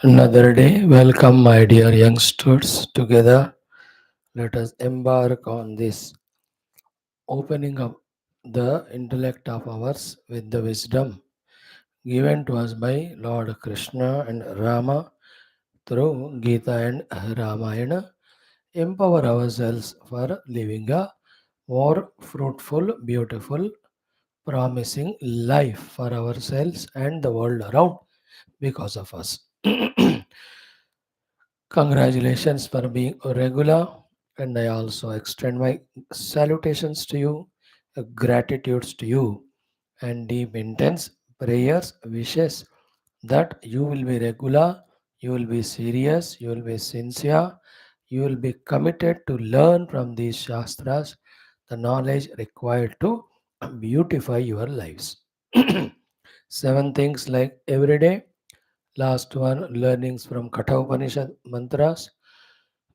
Another day, welcome, my dear youngsters. Together, let us embark on this opening up the intellect of ours with the wisdom given to us by Lord Krishna and Rama through Geetha and Ramayana. Empower ourselves for living a more fruitful, beautiful, promising life for ourselves and the world around because of us. Congratulations for being a regular, and I also extend my salutations to you, gratitudes to you, and deep intense prayers, wishes that you will be regular, you will be serious, you will be sincere, you will be committed to learn from these Shastras the knowledge required to beautify your lives. Seven things like every day. Last one, learnings from Katha Upanishad mantras.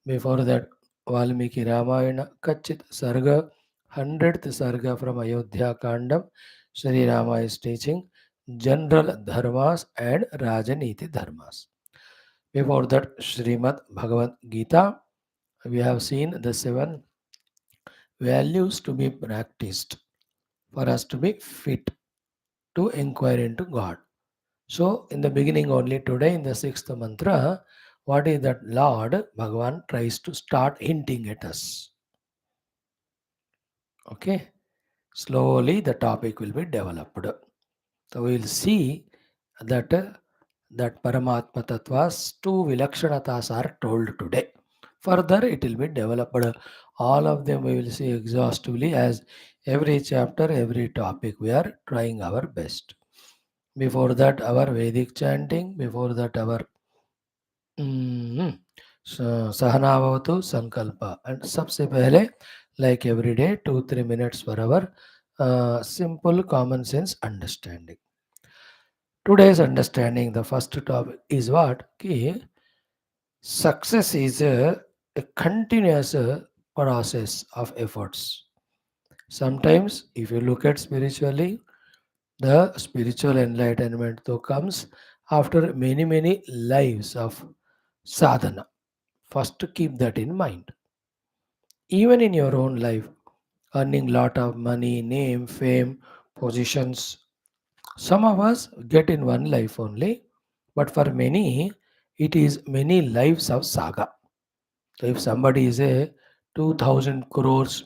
Before that, Valmiki Ramayana, Kachchith Sarga, 100th Sarga from Ayodhya Kandam. Sri Rama is teaching general dharmas and Rajaneethi dharmas. Before that, Srimad Bhagavad Gita, we have seen the seven values to be practiced for us to be fit to inquire into God. So, in the beginning, only today, in the sixth mantra, what is that Lord Bhagavan tries to start hinting at us? Okay, slowly the topic will be developed. So, we will see that that Paramatma Tattva's two Vilakshanatas are told today. Further, it will be developed. All of them we will see exhaustively as every chapter, every topic. We are trying our best. Before that, our Vedic chanting. Before that, our हम्म, सहनावतु संकल्प and सबसे पहले like every day 2-3 minutes per hour simple common sense understanding. Today's understanding, the first topic is what ki success is a continuous process of efforts. Sometimes if you look at spiritually, the spiritual enlightenment though comes after many lives of sadhana. First, keep that in mind. Even in your own life, earning lot of money, name, fame, positions, some of us get in one life only, but for many, it is many lives of saga. So if somebody is a 2000 crores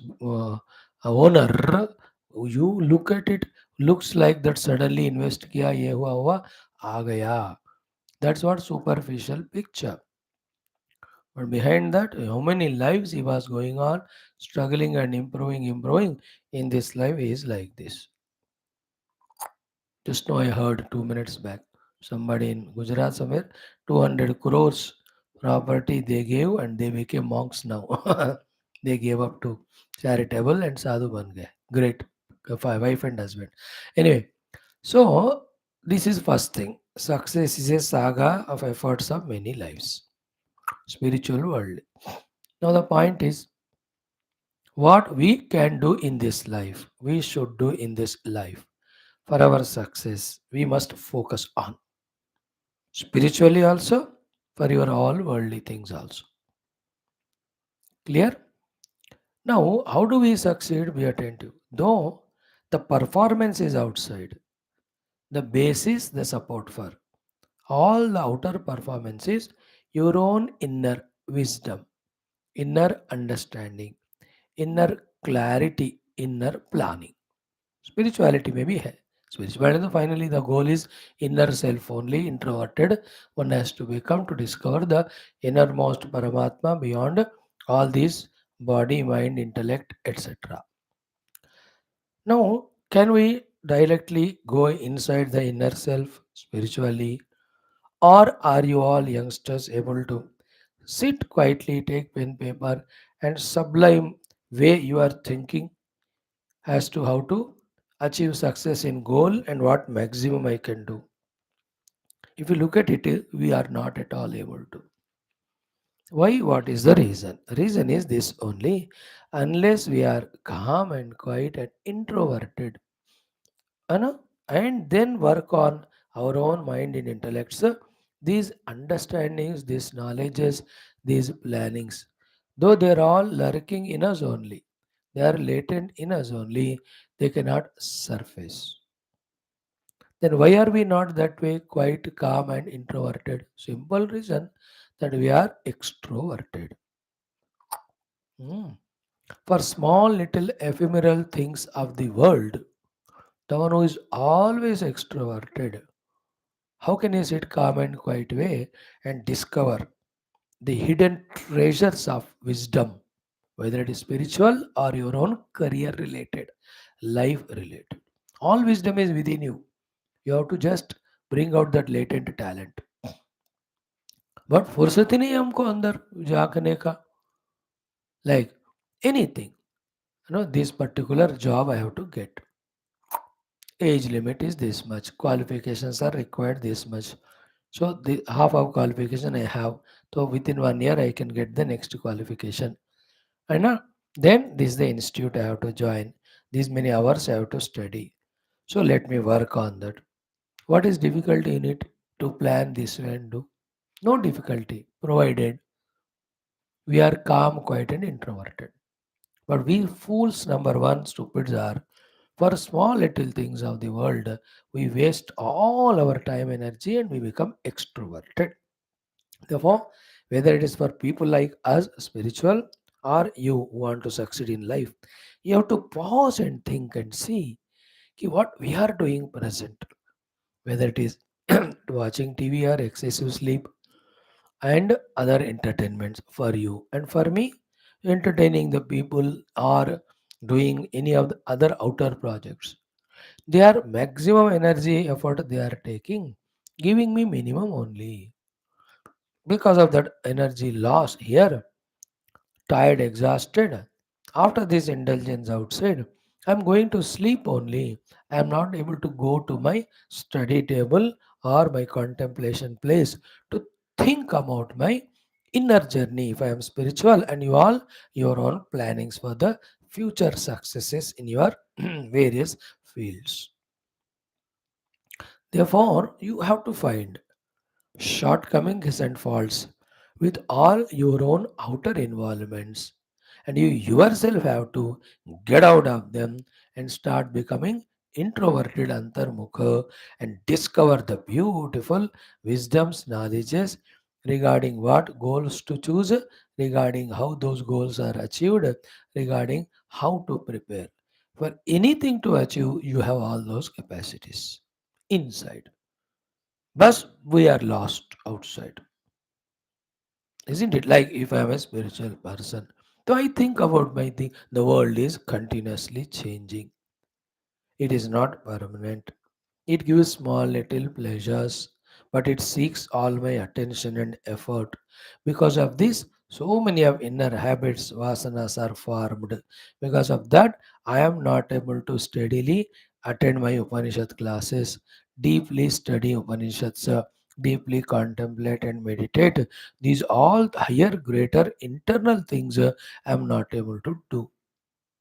owner, you look at it, looks like that suddenly invest kiya, ye hua, aa gaya. That's what superficial picture. But behind that, how many lives he was going on, struggling and improving in this life is like this. Just now I heard 2 minutes back, somebody in Gujarat somewhere, 200 crores property they gave and they became monks now. They gave up to charitable and sadhu ban gaye. Great. Wife and husband. Anyway, so this is first thing. Success is a saga of efforts of many lives. Spiritual world. Now the point is, what we can do in this life, we should do in this life for our success. We must focus on spiritually also, for your all worldly things also. Clear? Now, how do we succeed? Be attentive. Though the performance is outside, the base is the support for all the outer performances, your own inner wisdom, inner understanding, inner clarity, inner planning. Spirituality may be hai. Spirituality, finally, the goal is inner self only, introverted. One has to become to discover the innermost Paramatma beyond all these body, mind, intellect, etc. Now, can we directly go inside the inner self spiritually, or are you all youngsters able to sit quietly, take pen, paper, and sublime way you are thinking as to how to achieve success in goal and what maximum I can do? If you look at it, we are not at all able to. Why? What is the reason? Reason is this only. Unless we are calm and quiet and introverted, and then work on our own mind and intellects, these understandings, these knowledges, these plannings, though they are all lurking in us only, they are latent in us only, they cannot surface. Then why are we not that way, quite calm and introverted? Simple reason that we are extroverted. Hmm. For small little ephemeral things of the world, the one who is always extroverted, how can he sit calm and quiet way and discover the hidden treasures of wisdom, whether it is spiritual or your own career related, life related? All wisdom is within you. You have to just bring out that latent talent. But फुर्सत ही नहीं है हमको अंदर झांकने का. Like anything, this particular job I have to get. Age limit is this much. Qualifications are required this much. So the half of qualification I have. So within 1 year I can get the next qualification. And then this is the institute I have to join. These many hours I have to study. So let me work on that. What is difficulty in it to plan this way and do? No difficulty, provided we are calm, quiet, and introverted. But we fools, number one, stupids are, for small little things of the world, we waste all our time, energy, and we become extroverted. Therefore, whether it is for people like us, spiritual, or you who want to succeed in life, you have to pause and think and see what we are doing present. Whether it is watching TV or excessive sleep, and other entertainments for you and for me, entertaining the people or doing any of the other outer projects, they are maximum energy effort they are taking, giving me minimum only. Because of that energy loss here, tired, exhausted. After this indulgence outside, I'm going to sleep only. I'm not able to go to my study table or my contemplation place to think about my inner journey if I am spiritual, and you all your own plannings for the future successes in your various fields. Therefore, you have to find shortcomings and faults with all your own outer involvements, and you yourself have to get out of them and start becoming introverted antarmukha and discover the beautiful wisdoms, knowledges regarding what goals to choose, regarding how those goals are achieved, regarding how to prepare for anything to achieve. You have all those capacities inside, but we are lost outside. Isn't it? Like if I'm a spiritual person, so I think about my thing. The world is continuously changing. It is not permanent. It gives small little pleasures, but it seeks all my attention and effort. Because of this, so many of inner habits, vasanas are formed. Because of that, I am not able to steadily attend my Upanishad classes, deeply study Upanishads, deeply contemplate and meditate. These all higher, greater internal things I am not able to do.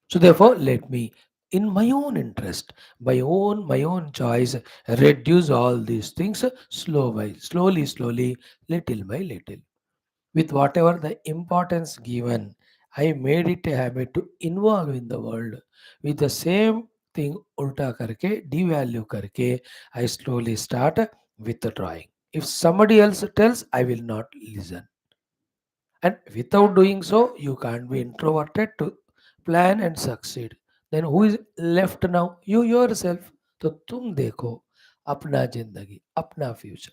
So therefore, let me, in my own interest, my own choice, reduce all these things slowly, little by little. With whatever the importance given, I made it a habit to involve in the world. With the same thing ulta karke, devalue karke, I slowly start withdrawing. If somebody else tells, I will not listen. And without doing so, you can't be introverted to plan and succeed. Then who is left now? You yourself. तो तुम देखो अपना जिंदगी, अपना future,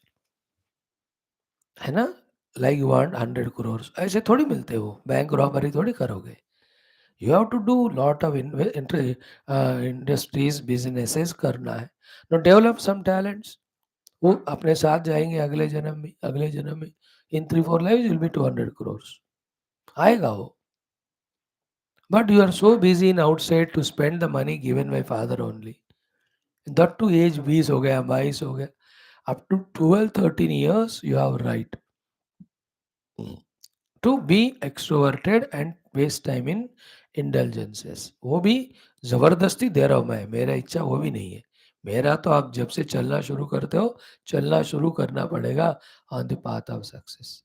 है ना? Like you want 100 crores, ऐसे थोड़ी मिलते हो, बैंक रॉबरी थोड़ी करोगे. You have to do lot of industries, businesses करना है. नो डेवलप सम टैलेंट्स, वो अपने साथ जाएंगे अगले जन्म में, अगले जन्म में. इन 3-4 lives विल बी 200 crores. आएगा वो. But you are so busy in outside to spend the money given by father only. That to age 20 हो गया, 22 हो गया. Up to 12-13 years, you have right to be extroverted and waste time in indulgences. वो भी जबरदस्ती दे रहा हूँ मैं, मेरा इच्छा वो भी नहीं है. मेरा तो आप जब से चलना शुरू करते हो, चलना शुरू करना पड़ेगा on the path of success.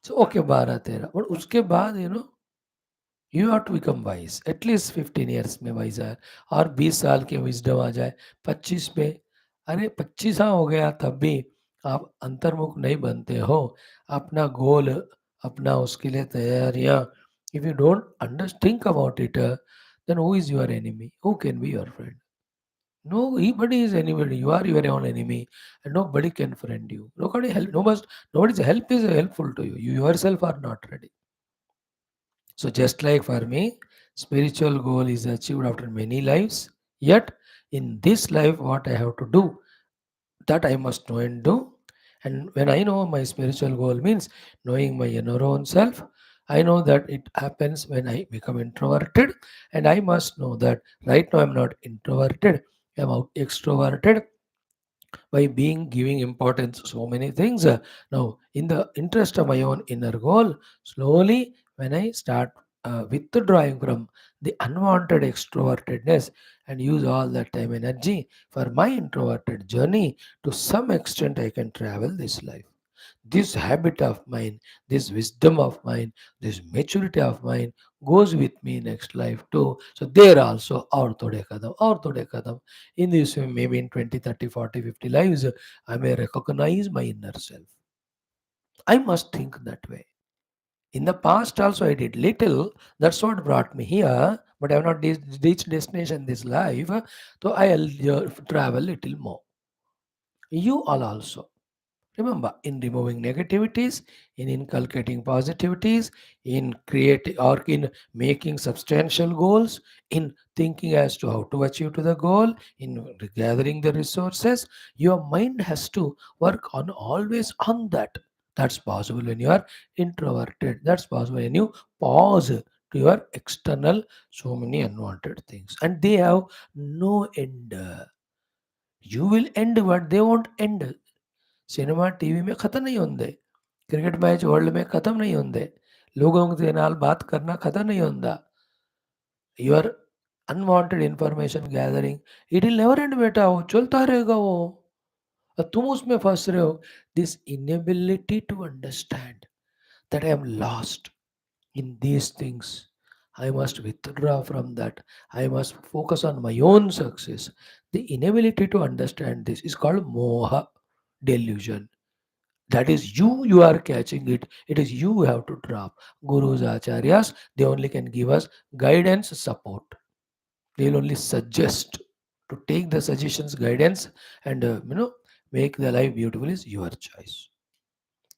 So okay 12-13, और उसके बाद you have to become wise, at least 15 years में वाइज है, और 20 साल के विजडम आ जाए 25 पे। अरे 25 हाँ हो गया तब भी आप अंतर्मुख नहीं बनते हो। अपना गोल, अपना उसके लिए तैयारियां, if you don't under think about it, then who is your enemy, who can be your friend? Nobody is anybody. You are your own enemy, and nobody can friend you. Nobody help. Nobody's help is helpful to you. You yourself are not ready. So just like for me, spiritual goal is achieved after many lives. Yet in this life, what I have to do, that I must know and do. And when I know my spiritual goal means knowing my inner own self, I know that it happens when I become introverted, and I must know that right now I'm not introverted, I'm extroverted by being giving importance to so many things. Now, in the interest of my own inner goal, slowly when I start withdrawing from the unwanted extrovertedness and use all that time energy for my introverted journey, to some extent I can travel this life. This habit of mine, this wisdom of mine, this maturity of mine goes with me next life too. So there also, और थोड़े कदम, और थोड़े कदम. In this way, maybe in 20, 30, 40, 50 lives, I may recognize my inner self. I must think that way. In the past also I did little. That's what brought me here. But I have not reached destination this life. So I'll travel little more. You all also. Remember, in removing negativities, in inculcating positivities, in creating or in making substantial goals, in thinking as to how to achieve to the goal, in gathering the resources, your mind has to work on always on that. That's possible when you are introverted. That's possible when you pause to your external so many unwanted things. And they have no end. You will end what they won't end. Cinema TV में ख़त्म नहीं होंदे, cricket match world में ख़त्म नहीं होंदे, लोगों के नाल बात करना ख़त्म नहीं होंदा, your unwanted information gathering, it will never and बेटा, वो चलता रहेगा वो, और तुम उसमें फंस रहे हो. This inability to understand that I am lost in these things, I must withdraw from that. I must focus on my own success. The inability to understand this is called moha, delusion. That is you are catching it. It is you who have to drop. Gurus, acharyas, they only can give us guidance, support. They will only suggest. To take the suggestions, guidance, and make the life beautiful is your choice.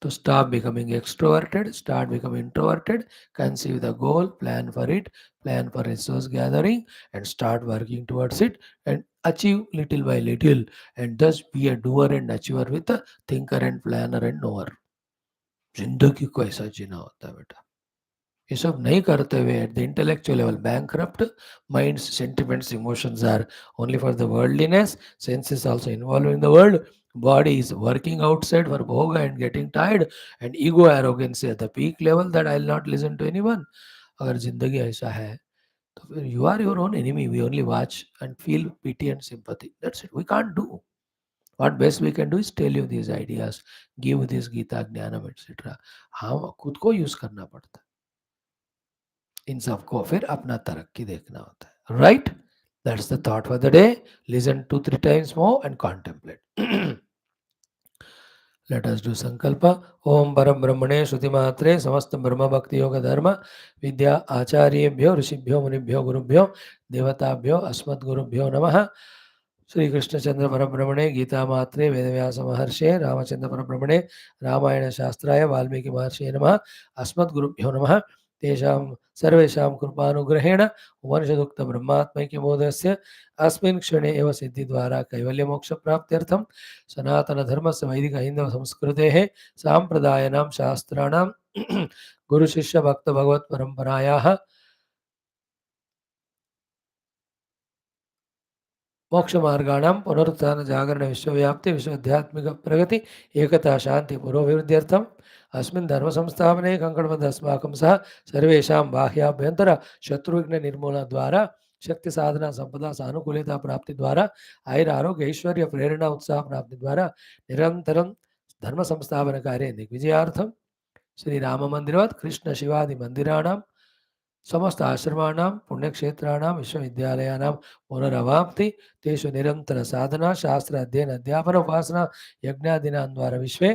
To stop becoming extroverted, start becoming introverted, conceive the goal, plan for resource gathering, and start working towards it, and achieve little by little, and thus be a doer and achiever with a thinker and planner and knower. जिंदगी को ऐसा जीना होता है बेटा. ये सब नहीं करते हुए at the intellectual level bankrupt, minds, sentiments, emotions are only for the worldliness, senses also involved in the world, body is working outside for bhoga and getting tired, and ego arrogance at the peak level that I'll not listen to anyone. अगर जिंदगी ऐसा है तो फिर you are your own enemy. We only watch and feel pity and sympathy. That's it. We can't do. What best we can do is tell you these ideas, give this Gita, Jnanam, etc. हाँ खुद को use करना पड़ता है. इन सबको फिर अपना तरक्की देखना होता है. Right, that's the thought for the day. Listen 2-3 times more and contemplate. Let us do संकल्प. ओम परम ब्रह्मणे श्रुतिमात्रे समस्त ब्रह्म भक्ति योग धर्म विद्या आचार्येभ्यो ऋषिभ्यो मुनिभ्यो गुरुभ्यो देवताभ्यो अस्मद्गुरुभ्यो नमः. श्री कृष्णचंद्र परब्रह्मणे गीता मात्रे वेदव्यास महर्षे रामचंद्र परब्रह्मणे रामायण शास्त्राय वाल्मीकि महर्षे नमः. अस्मद्गुरुभ्यो नमः. तेषां सर्वेषां कृपानुग्रहेण उपनिषदुक्त ब्रह्मात्मैक्यबोधस्य अस्मिन् क्षणे एव सिद्धिद्वारा कैवल्यमोक्षप्राप्त्यर्थं सनातनधर्मस्य वैदिक हिन्दव संस्कृतेः साम्प्रदायिनां शास्त्राणां गुरुशिष्यभक्तभगवत्परम्परायाः मोक्षमार्गाणां पुनरुत्थान जागरण विश्वव्याप्ति विश्वाध्यात्मिक प्रगति एकता शांति पुरोभिवृद्ध्यर्थम् अस्मिन् धर्म संस्थापने कंकणबद्ध अस्माकं सह सर्वेषां बाह्याभ्यन्तर शत्रुघ्न निर्मूलन द्वारा शक्ति साधना संपदा सानुकूलता प्राप्ति द्वारा आयुर आरोग्य ऐश्वर्य प्रेरणा उत्साह प्राप्ति द्वारा निरंतरम धर्म संस्थापन कार्य दिग्विजयार्थम श्री राम मंदिरवत् कृष्ण शिवादि मंदिराणां समस्त आश्रमाणां पुण्यक्षेत्राणां विश्वविद्यालयानां पुनरवाप्ति तेषु निरंतर साधना शास्त्र अध्ययन अध्यापन उपासना यज्ञादीनां द्वारा विश्वे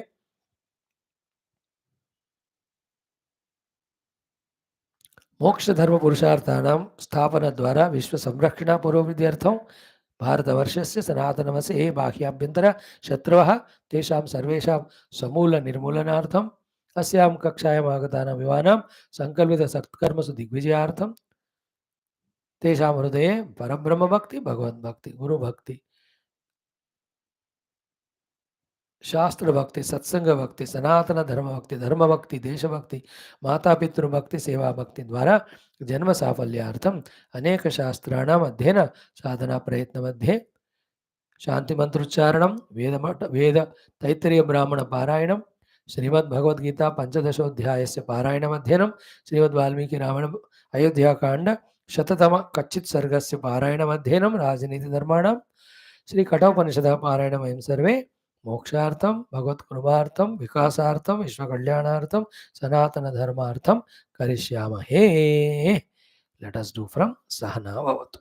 मोक्ष धर्म पुरुषार्थानां स्थापन द्वारा विश्व संरक्षण पुरोभिवृद्ध्यर्थं भारतवर्षस्य सनातनमसे बाह्याभ्यन्तर शत्रवः तेषां सर्वेषां समूल निर्मूलनार्थम् अस्यां कक्षायाम् आगतानां युवानां संकल्पित सत्कर्मसु दिग्विजयार्थं तेषां हृदये परब्रह्मभक्ति भगवद्भक्ति गुरुभक्ति शास्त्र भक्ति सत्संग भक्ति सनातन धर्म भक्ति धर्म भक्ति देशभक्ति माता पितृभक्ति सेवा भक्ति द्वारा जन्म साफल्यार्थम अनेक शास्त्राणाम अध्ययन साधना प्रयत्न मध्ये शांति मंत्रोच्चारणम वेद तैत्तरीय ब्राह्मण पारायणम श्रीमद् भगवद गीता पंचदशोध्यायस्य पारायणम अध्ययनम श्रीमद् वाल्मीकि रामायण अयोध्या कांड शततम कच्चित् सर्गस्य पारायणम अध्ययनम राजनीति धर्माणाम श्री कठोपनिषद पारायणम वयं सर्वे मोक्षार्थम भगवत कृपार्थम विकासार्थम विश्व कल्याणार्थम सनातन धर्मार्थम करिष्यामहे. Let us do from Sahana Bhavatu.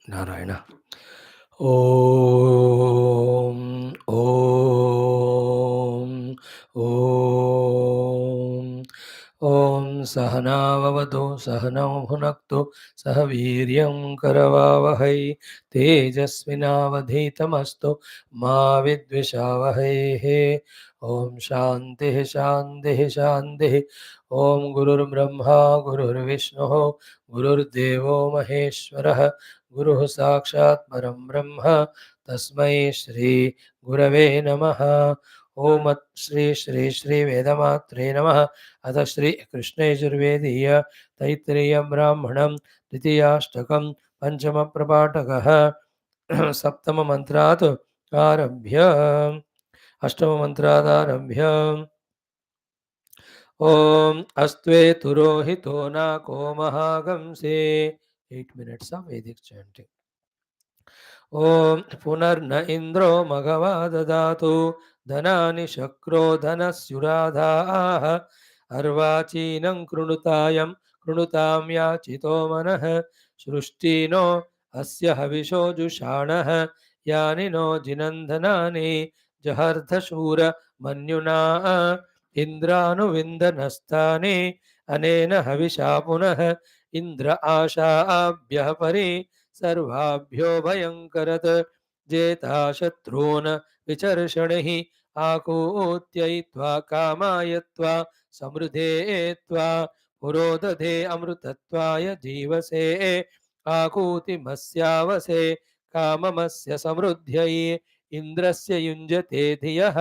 Narayana. Om Om Om Om Sahana Vavatu Sahanam Bhunaktu Sah Viryam Karavavahai Tejasvinavadhitamastu Ma Vidvishavahai. Om Shanti Shanti Shanti. Om Gurur Brahma Gurur Vishnu Gurur Devo Maheshwarah गुरुः साक्षात् परं ब्रह्म तस्मै श्री गुरवे नमः. ओम श्री श्री श्री वेदमात्रे नमः. अथ श्री कृष्णयजुर्वेदीय तैत्तिरीय ब्राह्मणं द्वितीयाष्टकं पंचम प्रपाठकः सप्तम मंत्रात् आरभ्य अष्टम मंत्रात् आरभ्य ओम अस्त्वे तुरोहितो न को महागंसे. 8 minutes of Vedic chanting. ओम पुनर्न इंद्रो मघवा ददातु धनानि शक्रो धनस्युराधाः अर्वाचीनं कृणुतां याचितो मनः सृष्टिनो अस्य हविषो जुषाणः यानि नो जिनन्धनानि जहर्धशूर मन्युना इन्द्रानुविन्दनस्तानि अनेन हविषा पुनः इन्द्र आशाभ्यः परि सर्वाभ्यो भयंकरत् जेता शत्रून् विचर्षणिः आकूत्ययित्वा कामायत्वा समृद्धेत्वा पुरोदधे अमृतत्वाय जीवसे आकूतिमस्यावसे काममस्य समृद्ध्यै इन्द्रस्य युञ्जते धियः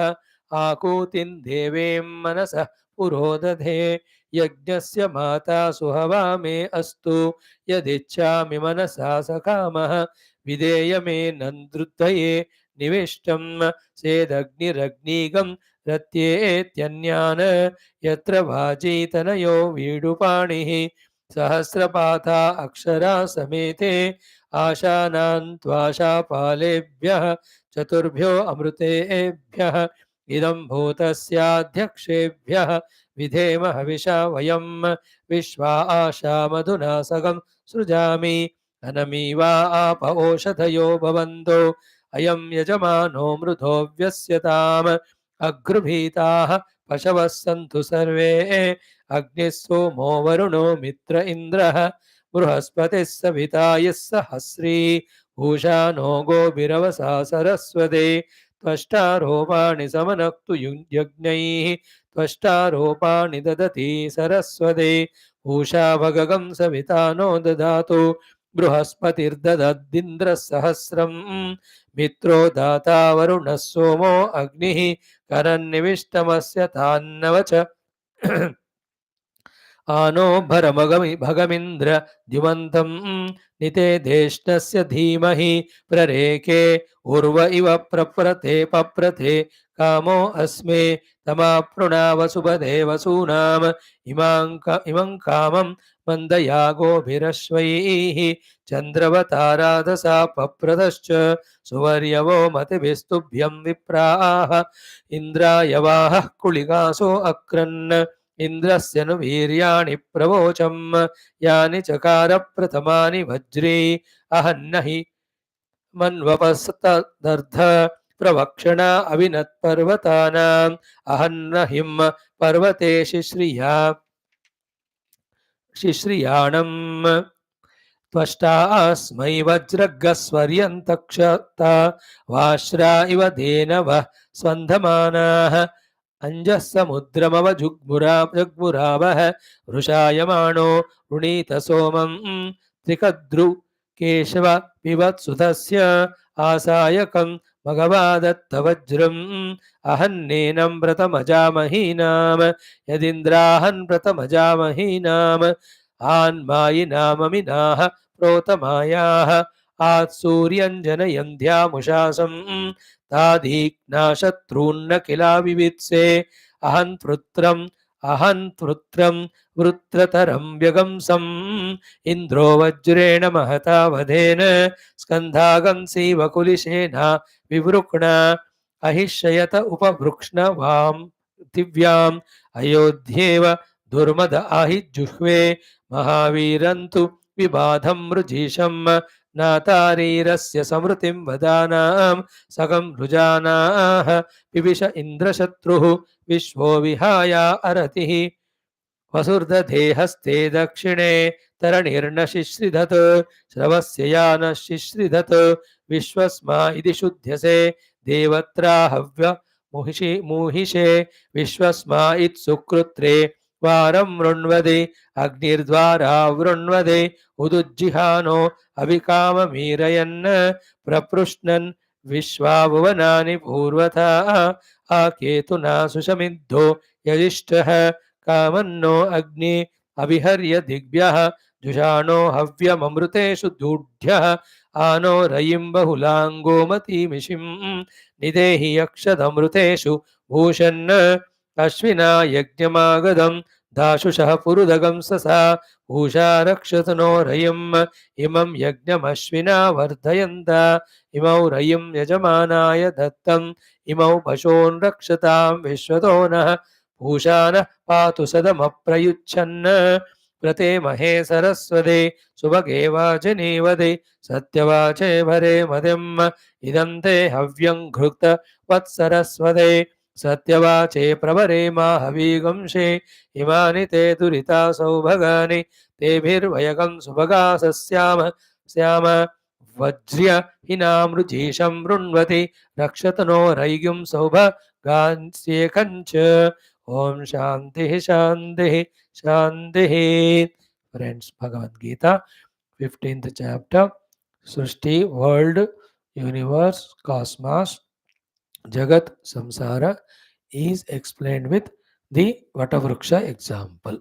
आकूतिं देवीं मनसः पुरोदधे यज्ञस्य माता सुहवा मे अस्तु यदिच्छामि मनसा सकामः विधेय मे नन्दृतये निविष्टं सेदग्निरग्निगं रत्येत्यन्यान् यत्र वाजीतनयो वीडुपाणिः सहस्रपाथा अक्षरा समेते आशानां त्वाशापालेभ्यः चतुर्भ्यो अमृतेभ्यः इदं भूतस्याध्यक्षेभ्यः विधेम हविषा वयं विश्वा आशा मधुना सगं सृजामि अनमीवा आप ओषधयो भवन्तो अयं यजमानो मृधो व्यस्यताम् अग्रभीताः पशवः सन्तु सर्वे अग्निः सोमो वरुणो मित्र इन्द्रः बृहस्पतिः सविता यः सहस्री पूषा नो गोभिरवसा सरस्वती त्वष्टारोपाणि समनक्तु यज्ञैः त्वष्टारोपाणि ददति सरस्वती पूषा भगगं सविता नो ददातु बृहस्पतिर्ददद्दिन्द्रः सहस्रम् मित्रो दाता वरुणः सोमो अग्निः करन्निविष्टमस्य तान्नवच आनो भरमगमिन्द्र द्युमन्तं नितेदेष्णस्य धीमहि प्ररेके उर्व इव पप्रथे कामो अस्मे तमाप्नुणावसुपदे वसूनाम् इमं कामं मन्दया गोभिरश्वैः चन्द्रवताराधसा पप्रदश्च सुवर्यवो मतिभिस्तुभ्यं विप्राः इन्द्रायवाहः कुलिकासो अक्रन् इन्द्रस्य नु वीर्याणि प्रवोचम् यानि चकार प्रथमानि वज्रे अहन्न हि मन्वपस्तदर्थ प्रवक्षणा अविनत्पर्वतानाम् अहन्न हिं पर्वते शिश्रियाणम् त्वष्टास्मै वज्रगस्वर्यन्तक्षता वाश्रा इव धेनवः स्वन्धमानाः अञ्जः समुद्रमवजुग्मुरावः वृषायमाणो वृणीत सोमं त्रिकद्रु केशव पिबत्सुतस्य आसायकं मघवादत्तवज्रम् अहन्नेनं व्रतमजामहीनाम यदिन्द्राहन् व्रतमजामहीनाम आन्मायिनाममिनाः प्रोतमायाः आत्सूर्यञ्जनयन्ध्यामुषासं तादीक्ना शत्रून्न किला विवित्से अहन्त्वृत्रं वृत्रतरं व्यगंसम् इन्द्रो वज्रेण महता वधेन स्कन्धागंसीव कुलिशेना विवृक्णा अहिष्यत उपवृक्ष्णवां दिव्याम् अयोध्येव दुर्मद आहिजुह्वे महावीरन्तु विबाधं मृजीशं नातारीरस्य समृतिं वदानां सकं रुजानाः पिविश इन्द्रशत्रुः विश्वो विहाया अरतिः वसुर्दधे दक्षिणे तरणिर्न शिश्रिधत् श्रवस्य यानः शिश्रिधत् विश्वस्मा इति शुध्यसे देवत्राहव्य मुहिषे विश्वस्मा इत्सुकृत्रे वारं वृण्वदे अग्निर्द्वारा वृण्वदे उदुज्जिहानो अविकाममीरयन् प्रपृश्नन् विश्वाभुवनानि पूर्वथा आकेतुना सुशमिद्धो यजिष्ठः कामन्नो अग्नि अभिहर्य दिग्भ्यः जुषाणो हव्यममृतेषु दूढ्यः आनो रयिं बहुलाङ्गोमतीमिषिं निदेहि यक्षदमृतेषु भूषन् अश्विना यज्ञमागदं दाशुषः पुरुदगं ससा पूषा रक्षतु नो रयिम् इमं यज्ञमश्विना वर्धयन्त इमौ रयिं यजमानाय दत्तम् इमौ पशून् रक्षतां विश्वतो नः पूषा नः पातु सदमप्रयुच्छन् प्रते महे सरस्वते सुभगे वाचनीवदे सत्यवाचे भरे मदिम् इदं ते हव्यं घृक्त वत्सरस्वते सत्यवाचे प्रवरे माहवीगंशे इमानि ते दुरिता सौभगानि तेभिर्वयगं सुभगासस्याम स्याम वज्र्य हिनामृजीशं वृण्वति रक्षत नो रैगुं सौभगान्स्येकञ्च ओम शांति शांति शांति। Friends, Bhagavad Gita 15th chapter, srishti, world, universe, cosmos, jagat, samsara is explained with the Vatavruksha example.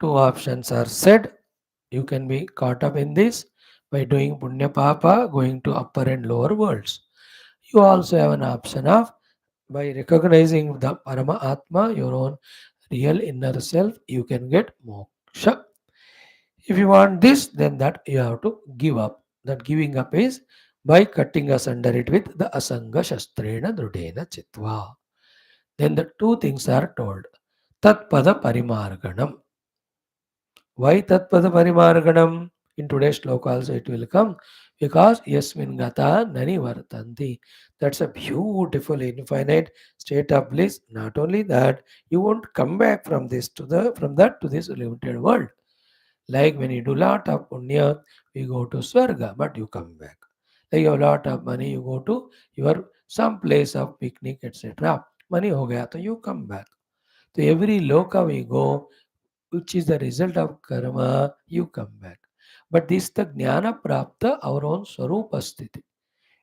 Two options are said. You can be caught up in this by doing punya papa, going to upper and lower worlds. You also have an option of by recognizing the Parama Atma, your own real inner self, you can get moksha. If you want this, then that you have to give up. That giving up is by cutting asunder it with the asanga shastrena drudena chitva. Then the two things are told. Tat pada parimarganam. Why tat pada parimarganam? In today's shloka also it will come, because yasmin gata nani vartanti. That's a beautiful infinite state of bliss. Not only that, you won't come back from this to the from that to this limited world. Like when you do lot of punya, you go to Swarga, but you come back. Like you have lot of money, you go to your some place of picnic, etc. Money ho gaya, so you come back. So every loka we go, which is the result of karma, you come back. But this the jnana prapta, our own swarupa sthiti.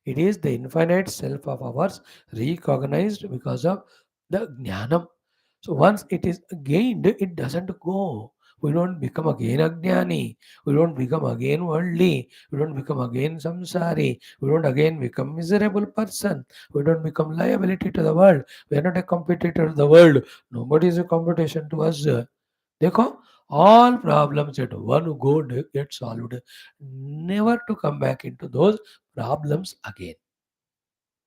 It is the infinite self of ours recognized because of the jnanam. So once it is gained, it doesn't go. We don't become again ajnani. We don't become again worldly. We don't become again samsari. We don't again become miserable person. We don't become liability to the world. We are not a competitor to the world. Nobody is a competition to us. देखो, all problems at one go get solved, never to come back into those problems again.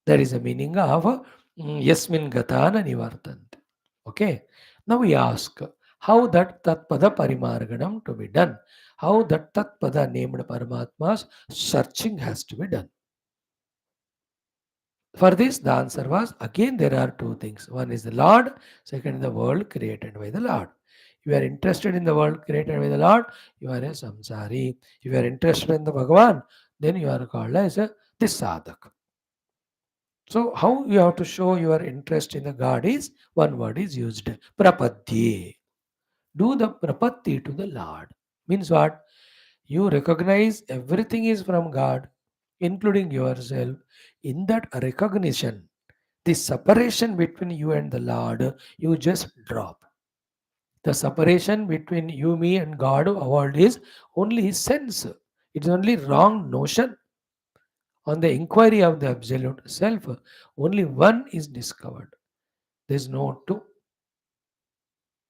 That is the meaning of yasmin gatana nivartanti. Okay. Now we ask how that tatpada parimarganam to be done. How that tatpada named Paramatma's searching has to be done. For this, the answer was again there are two things. One is the Lord, second is the world created by the Lord. If you are interested in the world created by the Lord, you are a samsari. If you are interested in the Bhagavan, then you are called as a this sadhak. So, how you have to show your interest in the God is one word is used, prapadye. Do the prapatti to the Lord. Means what? You recognize everything is from God, including yourself. In that recognition, the separation between you and the Lord, you just drop. The separation between you, me, and God, our world is only sense. It's only wrong notion. On the inquiry of the absolute self, only one is discovered. There's no two.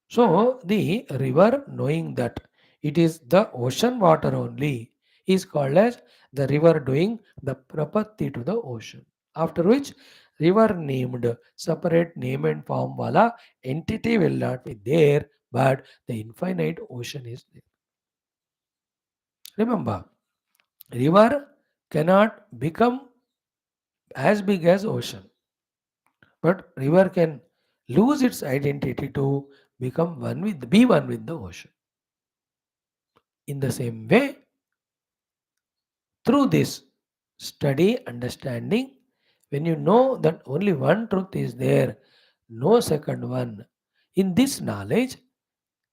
So the river, knowing that it is the ocean water only, is called as the river doing the prapatti to the ocean. After which, river named separate name and form wala entity will not be there, but the infinite ocean is there. Remember, river cannot become as big as ocean, but river can lose its identity to become one with the ocean. In the same way, through this study, understanding, when you know that only one truth is there, no second one, in this knowledge,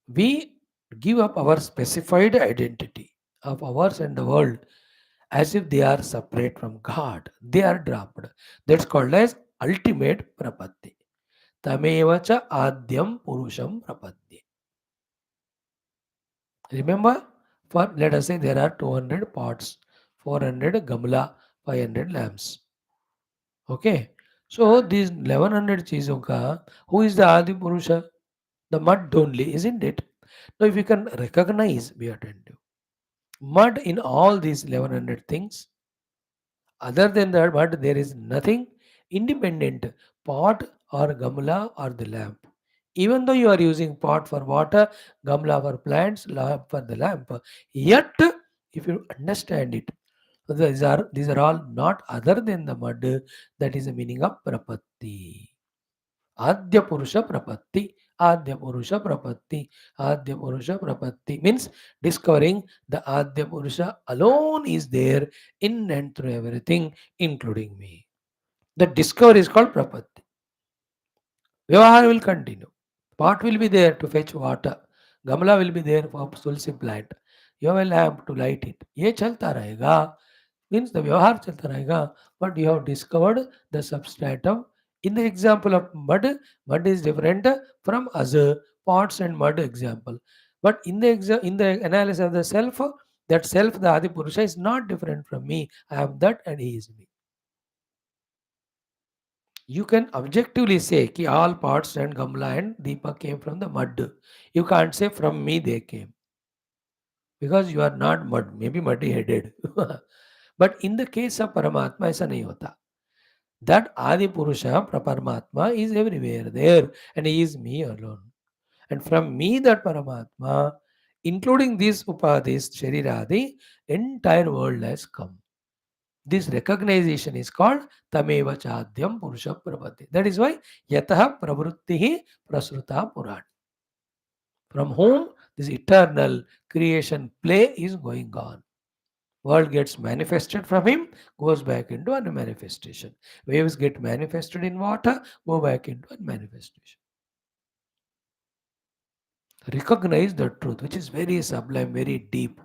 we give up our specified identity of ours and the world as if they are separate from God. They are dropped. That's called as ultimate prapatti. Tamevacha adyam purusham prapatti. Remember, for let us say there are 200 pots, 400 gamla, 500 lamps. Okay. So these 1100 cheezon ka, who is the Adi Purusha? The mud only, isn't it? Now if you can recognize, be attentive. Mud in all these 1100 things, other than that mud, there is nothing independent, pot or gamla or the lamp. Even though you are using pot for water, gamla for plants, lamp for the lamp, yet if you understand it, these are all not other than the mud. That is the meaning of prapatti. Adya Purusha Prapatti. Adya Purusha Prapatti. Adya Purusha Prapatti means discovering the Adya Purusha alone is there in and through everything, including me. The discovery is called Prapatti. Vyavahar will continue. Pot will be there to fetch water. Gamla will be there for tulsi plant. You have a lamp to light it. ये चलता रहेगा. Means the व्यवहार चलता रहेगा. But you have discovered the substratum. In the example of mud, mud is different from other pots and mud example. But in the in the analysis of the self, that self, the Adi Purusha, is not different from me. I am that and he is me. You can objectively say that all pots and gamla and deepa came from the mud. You can't say from me they came because you are not mud, maybe muddy headed. But in the case of Paramatma, ऐसा नहीं होता. That Adi Purusha, Paramatma, is everywhere there and he is me alone. And from me, that Paramatma including these upadhis, Shariradi, entire world has come. This recognition is called Tameva Chadyam Purusha Prabhati. That is why Yataha Pravrittihi Prasruta Puran. From whom this eternal creation play is going on. World gets manifested from him, goes back into unmanifestation. Waves get manifested in water, go back into unmanifestation. Recognize the truth, which is very sublime, very deep.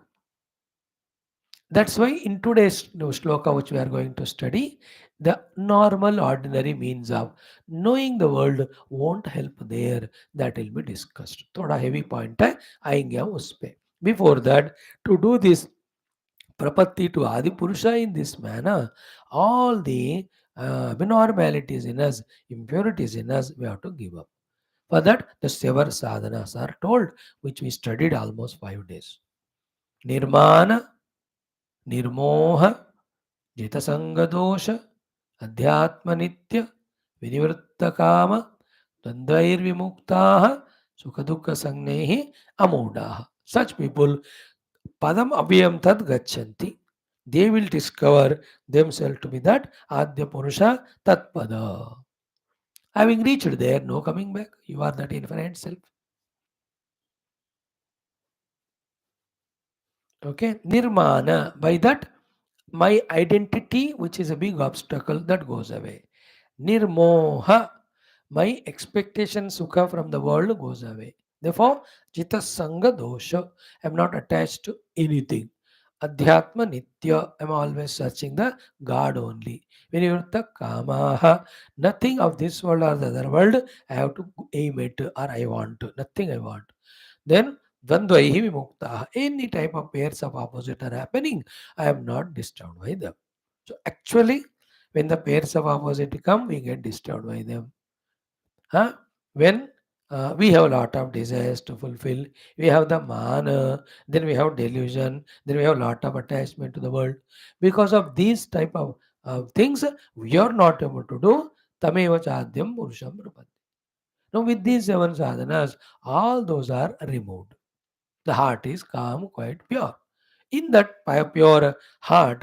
That's why in today's shloka, which we are going to study, the normal, ordinary means of knowing the world won't help there. That will be discussed. Thoda heavy point hai, आएंगे हम उस पे. Before that, to do this prapatti to Adi Purusha in this manner, all the abnormalities in us, impurities in us, we have to give up. For that, the sever sadhanas are told, which we studied almost 5 days. Nirmana, Nirmoha, जितसंगदोष अध्यात्मनित्य विनिवृत्तकाम द्वंद्वैर्विमुक्ताः सुखदुःखसंज्ञैः अमूढाः. Such people padam abhyam tad gachanti. They will discover themselves to be that Adya Purusha Tat Pada. Having reached there, no coming back. You are that infinite self. Okay. Nirmana. By that, my identity, which is a big obstacle, that goes away. Nirmoha, my expectation sukha from the world goes away. Therefore, Jita Sangha dosha, I am not attached to anything. Adhyatma nitya, I am always searching the God only. Vinivritta kamaha, nothing of this world or the other world I have to aim at or I want to. Nothing I want. Then Dvandvaihi vimukta. Any type of pairs of opposite are happening, I am not disturbed by them. So actually, when the pairs of opposite come, we get disturbed by them. Huh? When we have a lot of desires to fulfill, we have the mana, then we have delusion, then we have a lot of attachment to the world. Because of these type of things, we are not able to do tameva chadyam purusham prapatti. Now with these 7 sadhanas, all those are removed. The heart is calm, quite pure. In that pure heart,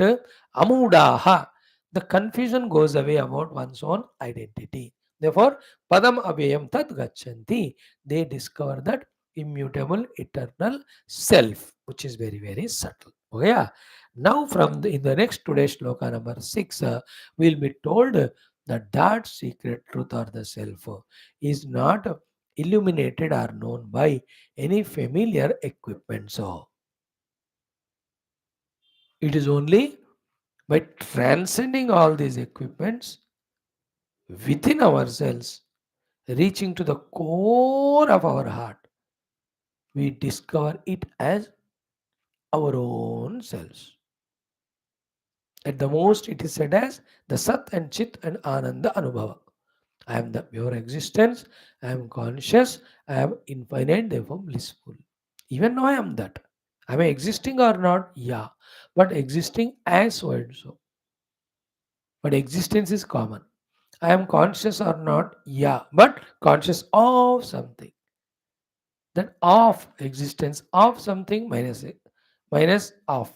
amudaha, the confusion goes away about one's own identity. Therefore, padam abhyam tad gachanti. They discover that immutable, eternal self, which is very, very subtle. Okay, yeah. Now, in the next today's shloka number 6, we'll be told that secret truth or the self is not illuminated or known by any familiar equipment. So, it is only by transcending all these equipments within ourselves, reaching to the core of our heart, we discover it as our own selves. At the most, it is said as the Sat and Chit and Ananda Anubhava. I am the pure existence, I am conscious, I am infinite, therefore blissful. Even though I am that. Am I existing or not? Yeah. But existing as so and so. But existence is common. I am conscious or not? Yeah. But conscious of something. Then of existence of something minus it. Minus of.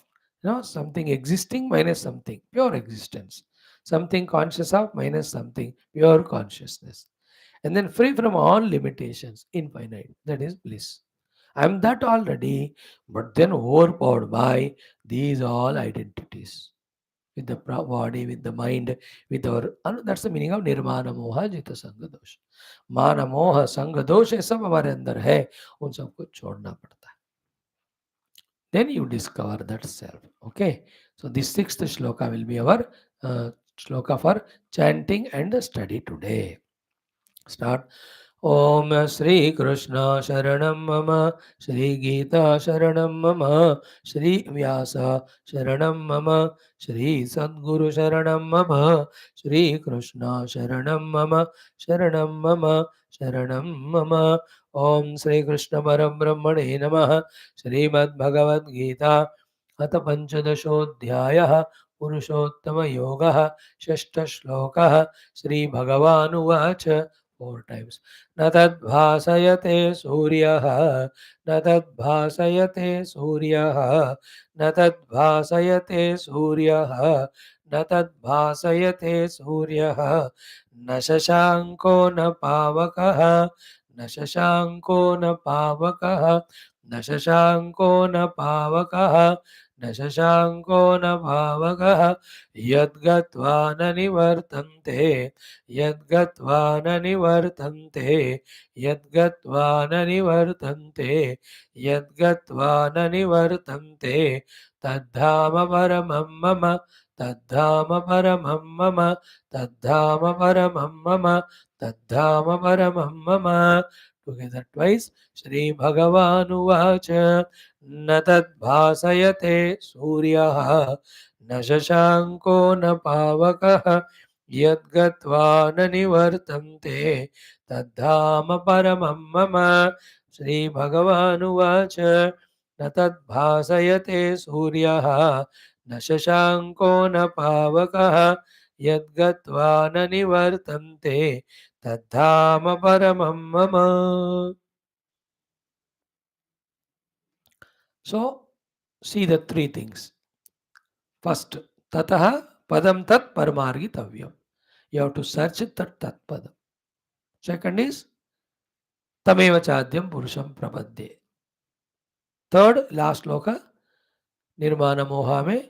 Something existing minus something. Pure existence. Something conscious of minus something. Pure consciousness. And then free from all limitations. Infinite. That is bliss. I am that already, but then overpowered by these all identities. With the body, with the mind, with our that's the meaning of nirmana moha jita संग दोष. मान मोह संग दोष ये सब हमारे अंदर है, उन सबको छोड़ना पड़ता है. Then you discover that self. Okay, so this 6th shloka will be our shloka for chanting and study today. Start. Om Shri Krishna Sharanam Mama, Shri Geetha Sharanam Mama, Shri Vyasa Sharanam Mama, Shri Sadguru Sharanam Mama, Shri Krishna Sharanam Mama, Sharanam Mama, Sharanam Mama. Om Shri Krishna Param Brahmane Namaha, Shrimad Bhagavad Gita, अथ पंचदशोऽध्यायः पुरुषोत्तमयोगः षष्ठः श्लोकः श्रीभगवानुवाच 4 times. Na tad bhasayate suryaha, na tad bhasayate suryaha, na tad bhasayate suryaha, na tad bhasayate suryaha, na shashanko na pavakaha, na shashanko na pavakaha, na shashanko na pavakaha, न शशाङ्को न पावकः यद्गत्वा न निवर्तन्ते यद्गत्वा न निवर्तन्ते यद्गत्वा न निवर्तन्ते यद्गत्वा न निवर्तन्ते तद्धाम परमं मम तद्धाम परमं मम तद्धाम परमं मम तद्धाम परमं मम. Together twice. Shri Bhagavanuvacha न तद्भासयते सूर्यः न शशाङ्को न पावकः यद्गत्वा न निवर्तन्ते तद्धाम परमं मम. श्रीभगवानुवाच न तद्भासयते सूर्यः न शशाङ्को न पावकः यद्गत्वा न निवर्तन्ते तद्धाम परमं मम. So, see the three things. First, tataha padam tat paramargitavyam. You have to search that tat padam. Second is tameva chadyam purusham prapadye. Third, last loka, nirmana moha mein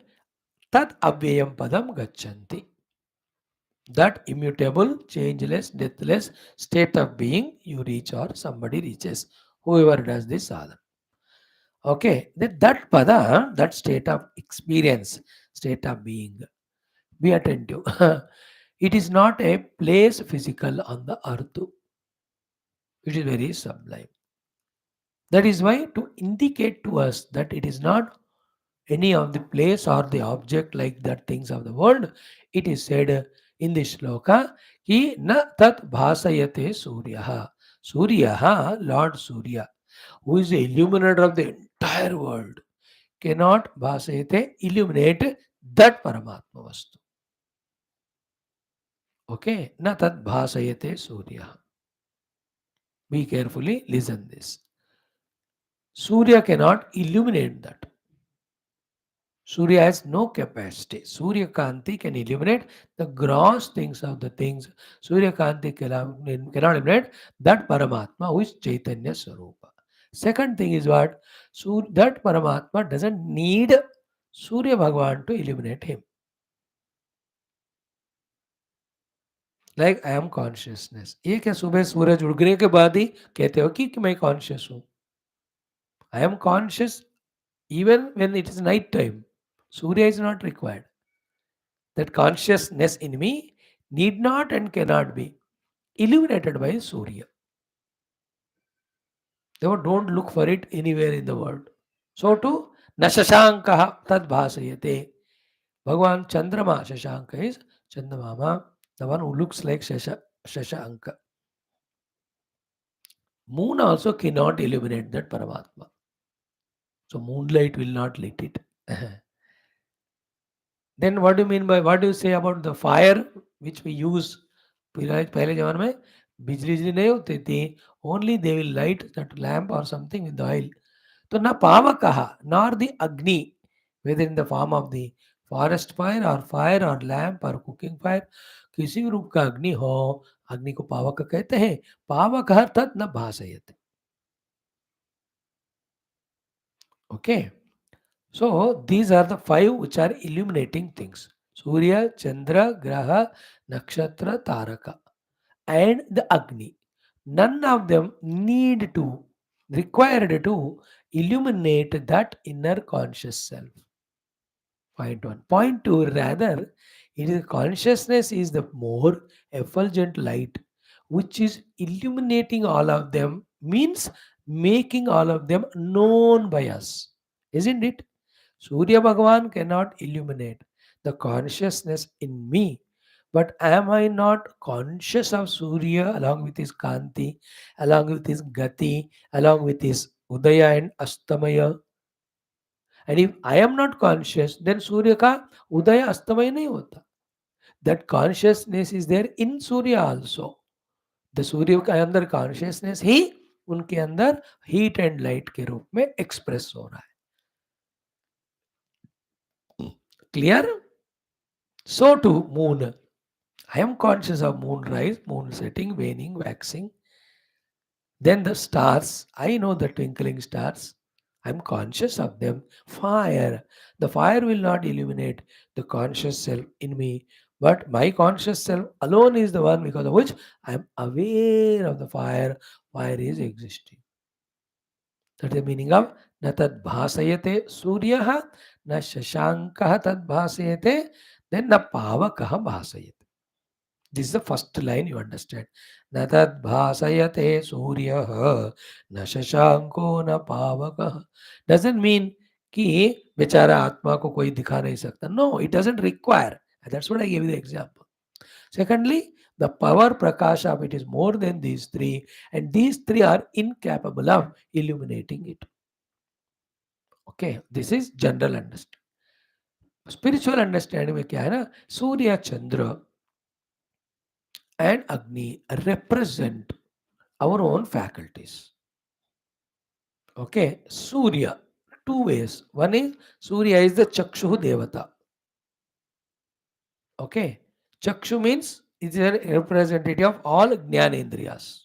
tat avyayam padam gachanti. That immutable, changeless, deathless state of being you reach or somebody reaches, whoever does this sadhana. Okay, that pada, that state of experience, state of being, be attentive. It is not a place physical on the earth. It is very sublime. That is why to indicate to us that it is not any of the place or the object like that things of the world, it is said in the shloka, ki na tat bhasayate suryaha. Suryaha, Lord Surya, who is the illuminator of the entire world, cannot bhasayate illuminate that Paramatma Vastu. Okay, na tad bhasayate surya. Be carefully, listen this. Surya cannot illuminate that. Surya has no capacity. Surya Kanti can illuminate the gross things of the things. Surya Kanti cannot illuminate that Paramatma who is Chaitanya Sarupa. Second thing is what? That Paramatma doesn't need Surya Bhagavan to illuminate him. Like I am consciousness. ये क्या सुबह सूरज उगने के बाद ही कहते हो कि मैं कॉन्शियस हूँ. I am conscious even when it is night time. Surya is not required. That consciousness in me need not and cannot be illuminated by Surya. Therefore, don't look for it anywhere in the world. So too, na shashankaha tad bhasayate. Bhagavan Chandrama Shashanka is Chandamama, the one who looks like Shashanka. Moon also cannot illuminate that Paramatma. So moonlight will not lit it. Then what do you mean by, what do you say about the fire which we use? पहले जमाने में बिजली बिजली नहीं होती थी, only they will light that lamp or something with the oil. तो ना पावकः nor the agni, whether in the form of the forest fire or lamp or cooking fire, किसी भी रूप का अग्नि हो, अग्नि को पावक कहते हैं. पावकः तत् न भासयते. Okay. So these are the five which are illuminating things. Surya, Chandra, Graha, Nakshatra, Taraka, and the Agni. None of them required to illuminate that inner conscious self. Point one. Point two, rather, consciousness is the more effulgent light which is illuminating all of them, means making all of them known by us. Isn't it? Surya Bhagavan cannot illuminate the consciousness in me. But am I not conscious of Surya along with his Kanti, along with his Gati, along with his Udaya and Astamaya? And if I am not conscious, then Surya ka Udaya Astamaya nahi hota. That consciousness is there in Surya also. The Surya के अंदर consciousness ही उनके अंदर heat and light के रूप में express हो रहा है. Clear? So to moon. I am conscious of moon rise, moon setting, waning, waxing. Then the stars, I know the twinkling stars. I'm conscious of them. Fire. The fire will not illuminate the conscious self in me, but my conscious self alone is the one because of which I'm aware of the fire. Fire is existing. That's the meaning of na tad bhasayate suryaha na shashankaha tad bhasayate, then na pavakaha bhasayate. This is the first line you understand. न तद्भासयते सूर्यः न शशांको न पावकः. Doesn't mean कि बेचारा आत्मा को कोई दिखा नहीं सकता. No, it doesn't require. That's what I gave you the example. Secondly, the power prakash of it is more than these three, and these three are incapable of illuminating it. Okay, this is general understanding. Spiritual understanding में क्या है ना, Surya Chandra and Agni represent our own faculties. Okay, Surya, two ways. One is Surya is the Chakshu Devata. Okay, Chakshu means it is a representative of all Jnanendriyas.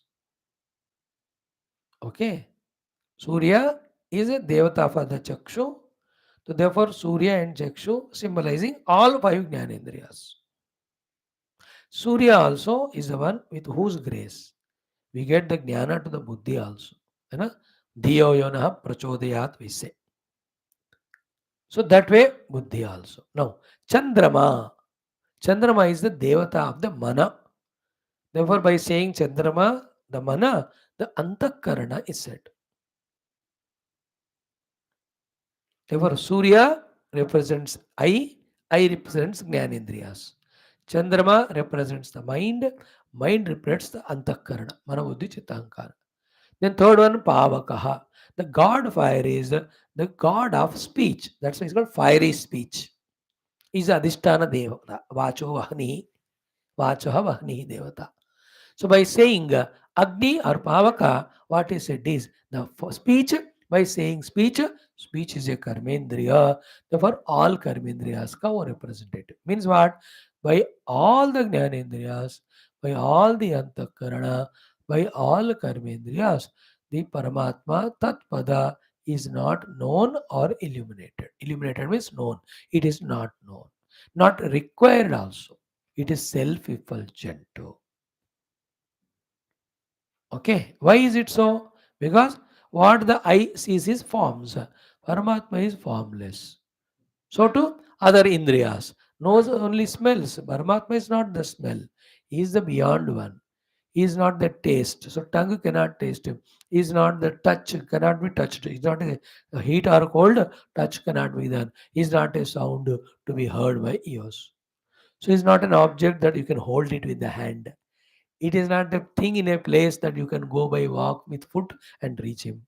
Okay, Surya is a Devata for the Chakshu. So therefore, Surya and Chakshu symbolizing all five Jnanendriyas. Surya also is the one with whose grace we get the Jnana to the Buddhi also. है ना, धियो यो नः प्रचोदयात् we say. So that way buddhi also. Now Chandrama. Chandrama is the devata of the mana. Therefore by saying Chandrama, the mana, the antakarana is said. Therefore Surya represents I represents Jnanendriyas. Chandrama represents the mind represents the antakarana, mana buddhi chittankara. Then third one, Pavakaha. The god fire is the god of speech. That's why it's called fiery speech. Is Adhisthana Devata. Vacho Vahni. Vachaha Vahni Devata. So by saying Agni or Pavaka, what is said is the speech. By saying speech, speech is a karmendriya. Therefore, all karmendriyas ka wo representative. Means what? By all the jnanendriyas, by all the antakarana, by all karmendriyas, the Paramatma Tatpada is not known or illuminated. Illuminated means known. It is not known. Not required also. It is self-effulgent too. Okay, why is it so? Because what the eye sees is forms. Paramatma is formless. So too other indriyas. Nose only smells. Paramatma is not the smell. He is the beyond one. He is not the taste. So tongue cannot taste him. He is not the touch, cannot be touched. He is not a heat or cold, touch cannot be done. He is not a sound to be heard by ears. So he is not an object that you can hold it with the hand. It is not a thing in a place that you can go by walk with foot and reach him.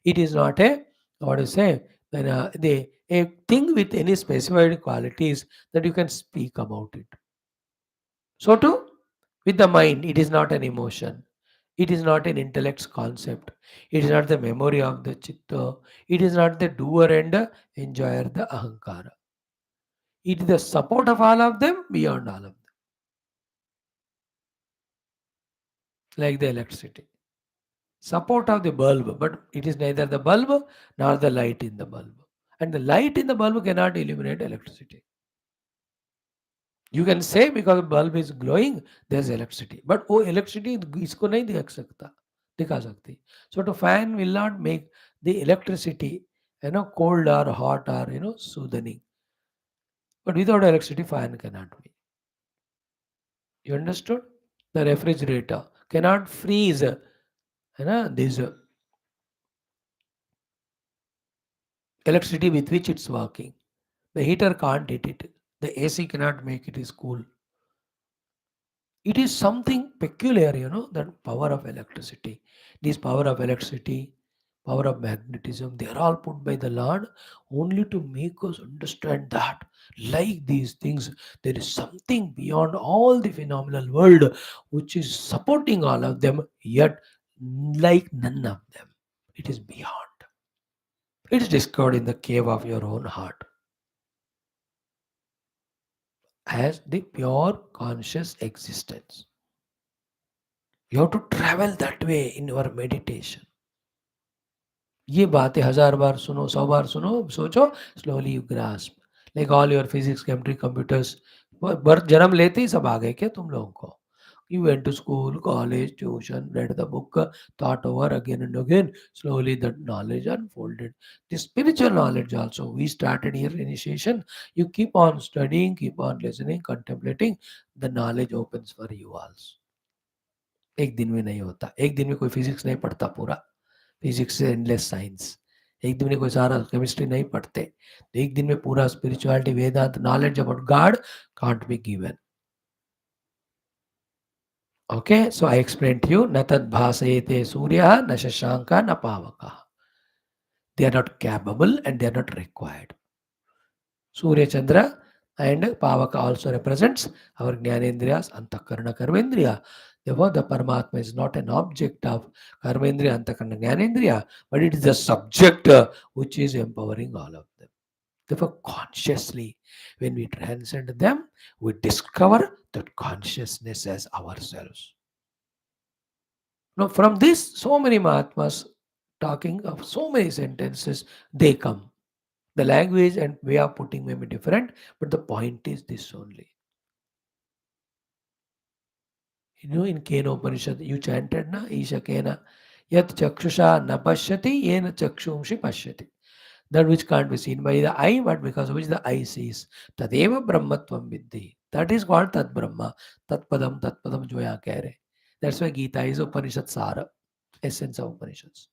It is not a, what to say, a thing with any specified qualities that you can speak about it. So too, with the mind, it is not an emotion. It is not an intellect's concept. It is not the memory of the chitta. It is not the doer and the enjoyer, the ahankara. It is the support of all of them beyond all of them. Like the electricity. Support of the bulb, but it is neither the bulb nor the light in the bulb. And the light in the bulb cannot illuminate electricity. You can say because the bulb is glowing, there's electricity. But oh, electricity इसको नहीं दिखा सकती. So the fan will not make the electricity, cold or hot or soothing. But without electricity, fan cannot be. You understood? The refrigerator cannot freeze, this electricity with which it's working. The heater can't hit it. The AC cannot make it is cool. It is something peculiar, that power of electricity. This power of electricity, power of magnetism, they are all put by the Lord only to make us understand that, like these things, there is something beyond all the phenomenal world which is supporting all of them, yet, like none of them, it is beyond. It is discovered in the cave of your own heart as the pure conscious existence. You have to travel that way in your meditation. ये बातें 1000 बार सुनो, 100 बार सुनो, सोचो, slowly you grasp. Like all your physics, chemistry, computers, birth जन्म लेते ही सब आ गए क्या तुम लोगों को? You went to school, college, tuition, read the book, thought over again and again. Slowly that knowledge unfolded. The spiritual knowledge also. We started here initiation. You keep on studying, keep on listening, contemplating. The knowledge opens for you also. एक दिन में नहीं होता. एक दिन में कोई physics नहीं पढ़ता पूरा. फिजिक्स से एंडलेस साइंस. एक दिन में कोई सारा केमिस्ट्री नहीं पढ़ते. एक दिन में पूरा spirituality, Vedanta, knowledge about God can't be given. Okay, so I explained to you, na tad bhasayate surya, na shashanka, na pavaka. They are not capable and they are not required. Surya Chandra and Pavaka also represents our Jnanendriyas, Antakarana, Karmendriya. Therefore, the Paramatma is not an object of Karmendriya, Antakarana, Jnanendriya, but it is the subject which is empowering all of them. Therefore, consciously, when we transcend them, we discover that consciousness as ourselves. Now, from this, so many Mahatmas talking of so many sentences, they come. The language and way of putting may be different, but the point is this only. You know, in Kena Upanishad, you chanted na Isha Kena Yat Chakshusha na Pashyati Yena Chakshumshi Pashyati. That which can't be seen by the eye, but because of which the eye sees. Tadeva Brahmatvam Viddhi. That is called Tat Brahma. Tat Padam jo yahan keh rahe. That's why Geetha is Upanishad Sara, essence of Upanishads.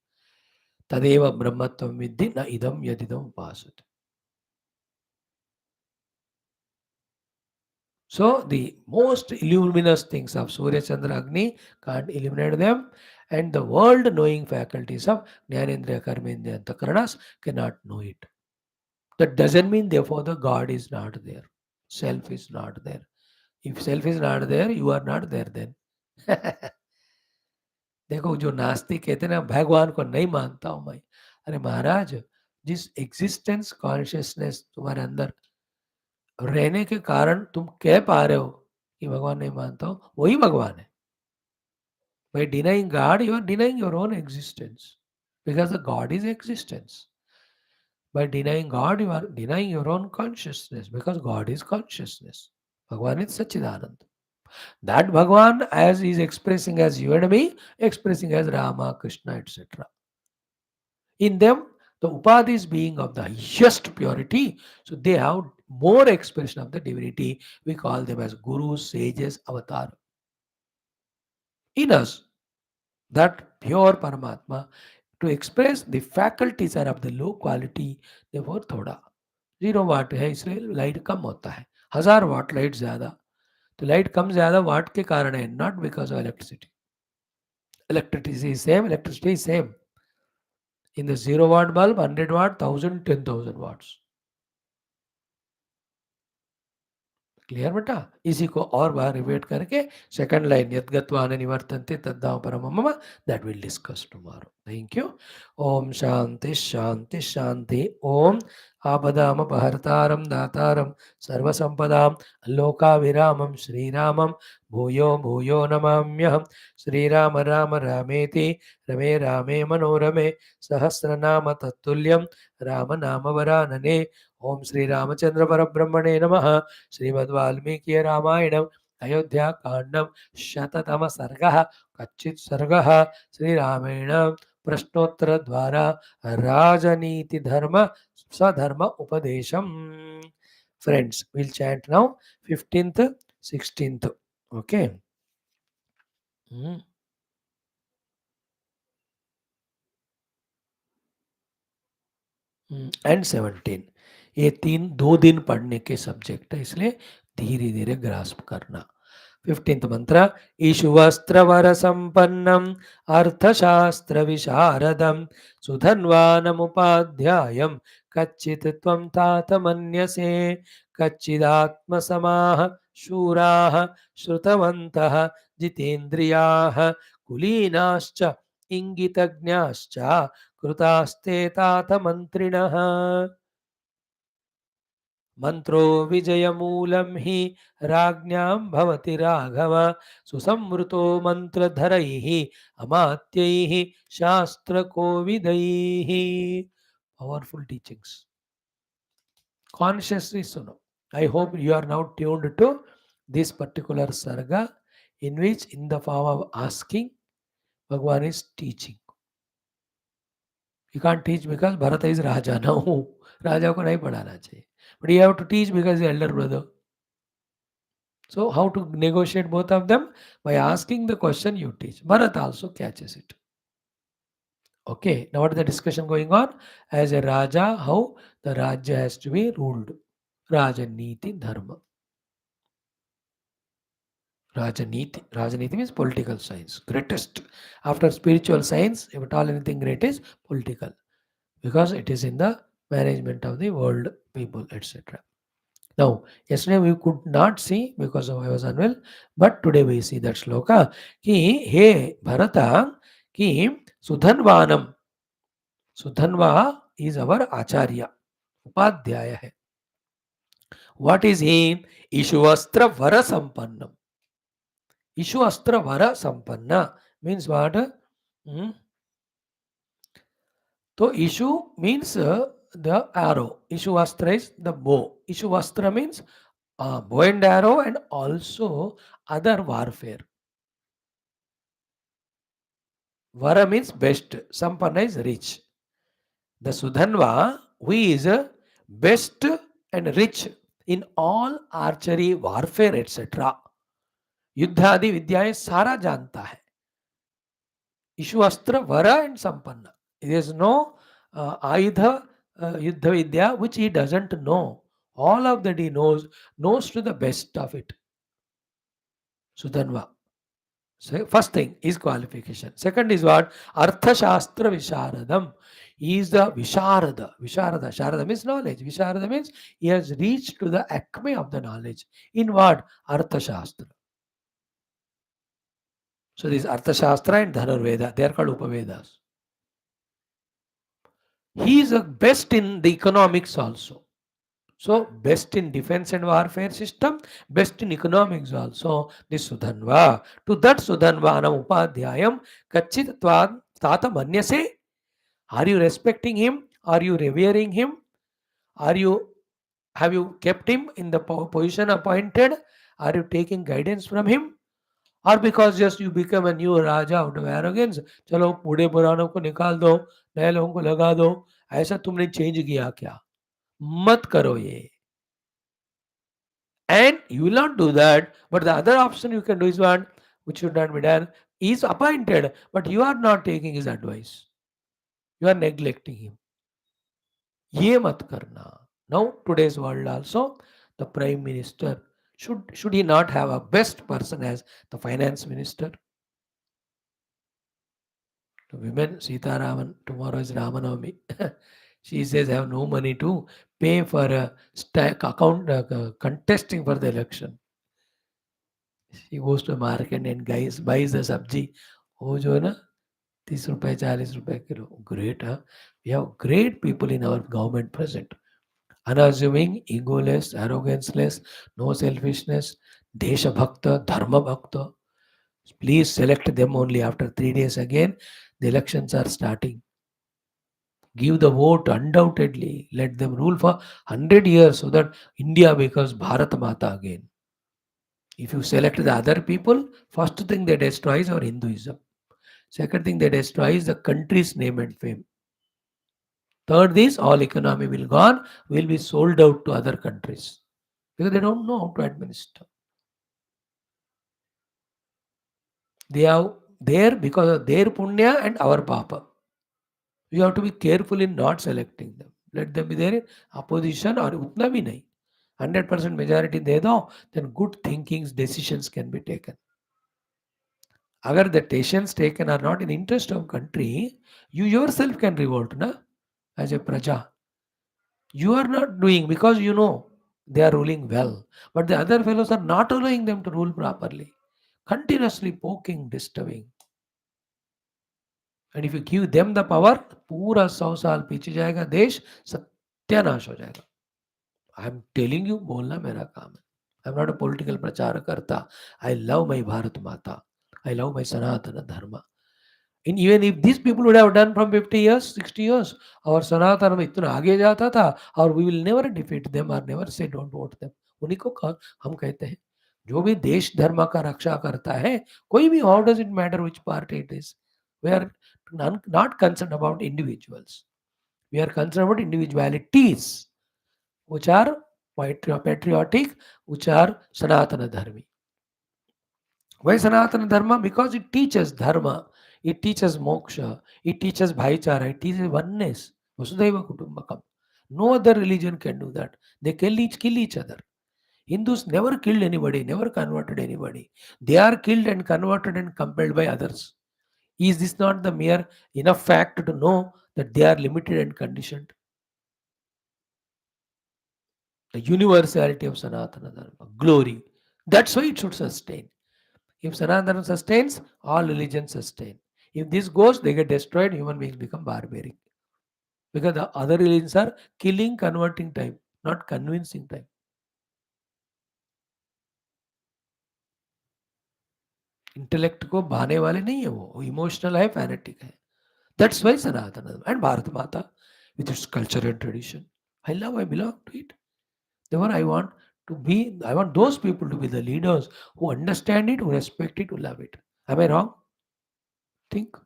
Tadeva Brahmatvam Viddhi na idam yadidam upasat. So the most luminous things of Surya Chandra Agni can't illuminate them, and the world knowing faculties of Jnanendriya Karmendriya Antakaranas cannot know it. That doesn't mean therefore the God is not there. Self is not there. If self is not there, you are not there then. देखो जो नास्तिक कहते हैं ना भगवान को नहीं मानता हूं मैं. अरे महाराज, जिस एग्जिस्टेंस कॉन्शियसनेस तुम्हारे अंदर रहने के कारण तुम कह पा रहे हो कि भगवान नहीं मानता हूं, वही भगवान है. By denying God, you are denying your own existence. Because the God is existence. By denying God, you are denying your own consciousness. Because God is consciousness. Bhagavan is Sachidanand. That Bhagavan, as is expressing as you and me, expressing as Rama, Krishna, etc. In them, the Upadhis being of the highest purity, so they have more expression of the divinity. We call them as gurus, sages, avatar. In us, that pure Paramatma, to express the faculties are of the low quality, therefore थोड़ा 0 वाट है इसलिए light कम होता है. 1000 वाट light ज़्यादा, तो light कम ज़्यादा वाट के कारण है, not because of electricity. Electricity is same. In the 0 watt bulb, 100 watt, 1000, 10,000 watts. Clear बेटा. इसी को और बार रिपीट करके सेकंड लाइन यद्गत्वा न निवर्तन्ते तद्धाम परमं मम, that will discuss tomorrow. Thank you. ओम शांति शांति शांति. ओम आपदाम अपहर्तारं दातारं सर्वसंपदां लोकाभिरामं श्रीरामं भूयो भूयो नमाम्यहम्. श्रीराम राम रामेति रमे रामे मनोरमे सहस्रनाम तत्तुल्यं राम नाम वरानने. ओम श्री रामचंद्र परब्रह्मणे नमः. श्रीमद् वाल्मीकि रामायणम अयोध्या कांडम शततम सर्गः कच्चित् सर्गः श्रीरामेण प्रश्नोत्तर द्वारा राजनीति धर्म स्वधर्म उपदेशम. Friends, we'll chant now 15th, 16th. Okay. And 17. ये 3 2 दिन पढ़ने के सब्जेक्ट है, इसलिए धीरे धीरे ग्रास्प करना. 15th mantra. Ishuvastravara sampannam arthashastra visharadam sudhanvanamupadhyayam kachchit tvam tatamanyase kachchidatma samaha shuraha shrutavantaha jitendriyaha kulinaascha ingitagnyascha krutaste tatamantrinah. मंत्रो विजयमूलं हि राज्ञां भवति Raghav सुसंवृतो मंत्रधरैः अमात्यैः शास्त्रकोविदैः. Powerful teachings. Consciously suno. I hope you are now tuned to this particular sarga, in which in the form of asking Bhagwan is teaching. You can't teach because Bharata is Raja. No, Raja को नहीं पढ़ाना चाहिए. But you have to teach because the elder brother. So how to negotiate both of them? By asking the question, you teach. Bharat also catches it. Okay, now what is the discussion going on? As a Raja, how the Rajya has to be ruled. Rajaneethi Dharma. Rajaneethi means political science. Greatest. After spiritual science, if at all anything great is political. Because it is in the management of the world, people, etc. Now, yesterday we could not see because I was unwell, but today we see that shloka ki he Bharata ki Sudhanvanam. Sudhanva is our acharya, upadhyaya hai. What is he? Ishuvastra vara sampannam. Ishuvastra vara sampanna means what? So Ishu means the arrow. Ishuvastra is the bow. Ishuvastra means bow and arrow and also other warfare. Vara means best. Sampanna is rich. The Sudhanva, who is best and rich in all archery, warfare, etc. युद्ध आदि विद्याएं सारा जानता है. Issue अस्त्र were and संपन्न. There is no Ayudha Yuddha Vidya which he doesn't know. All of that he knows to the best of it. Sudhanva. So first thing is qualification. Second is what? Artha Shastra Visharadam. He is the Visharada. Visharada. Sharada means knowledge. Visharada means he has reached to the acme of the knowledge. In what? Artha Shastra. So this Artha Shastra and Dhanurveda, they are called Upavedas. He is the best in the economics also. So best in defense and warfare system, best in economics also. This Sudhanva. To that Sudhanva anam upadhyayam kachchit tata manyase. Are you respecting him? Are you revering him? Have you kept him in the position appointed? Are you taking guidance from him? Or because just you become a new Raja out of arrogance, चलो बूढ़े पुरानों को निकाल दो, नए लोगों को लगा दो, ऐसा तुमने चेंज किया क्या? मत करो ये. And you will not do that, but the other option you can do is what, which should not be done, is appointed, but you are not taking his advice. You are neglecting him. Ye mat karna. Now, today's world also, the Prime Minister, should he not have a best person as the Finance Minister? The women, Sita Raman, tomorrow is Ramanavami. She says, I have no money to pay for a contesting for the election. She goes to market and buys the sabji. Oh, jo na, 30 rupees, 40 rupees kilo. Great, huh? We have great people in our government present. Unassuming, egoless, arrogance-less, no selfishness, Desha Bhakta, Dharma Bhakta. Please select them only after 3 days again. The elections are starting. Give the vote undoubtedly. Let them rule for 100 years so that India becomes Bharat Mata again. If you select the other people, first thing they destroy is our Hinduism. Second thing they destroy is the country's name and fame. Third is all economy will gone, will be sold out to other countries. Because they don't know how to administer. They are there because of their punya and our papa. You have to be careful in not selecting them. Let them be there in opposition or utna bhi nahi. 100% majority दे दो, then good thinkings, decisions can be taken. अगर the decisions taken are not in interest of country, you yourself can revolt, na? As a praja. You are not doing because you know they are ruling well, but the other fellows are not allowing them to rule properly, continuously poking, disturbing. And if you give them the power, पूरा 100 साल पीछे जाएगा देश, सत्यानाश हो जाएगा. I am telling you, बोलना मेरा काम है. I am not a political प्रचार करता. आई लव माई भारत माता. आई लव माई सनातन धर्म. And even if these people would have done from 50 years, 60 years, our Sanatana में इतना आगे जाता था, और we will never defeat them or never say don't vote them. उन्हीं को हम कहते हैं, जो भी देश धर्म का रक्षा करता है, कोई भी, how does it matter which party it is? We are not concerned about individuals. We are concerned about individualities, which are patriotic, which are Sanatana Dharmi. Why Sanatana Dharma? Because it teaches dharma, it teaches moksha, it teaches bhaichara, it teaches oneness. Vasudhaiva Kutumbakam. No other religion can do that. They kill each other. Hindus never killed anybody, never converted anybody. They are killed and converted and compelled by others. Is this not the mere enough fact to know that they are limited and conditioned? The universality of Sanatana Dharma, glory. That's why it should sustain. If Sanatana sustains, all religions sustain. If this goes, they get destroyed, human beings become barbaric. Because the other religions are killing, converting type, not convincing type. Intellect को बहाने वाले नहीं है, वो emotional है, fanatic है. That's why Sanatan and Bharat माता with its culture and tradition. I belong to it. Therefore, I want those people to be the leaders who understand it, who respect it, who love it. Am I wrong? Think.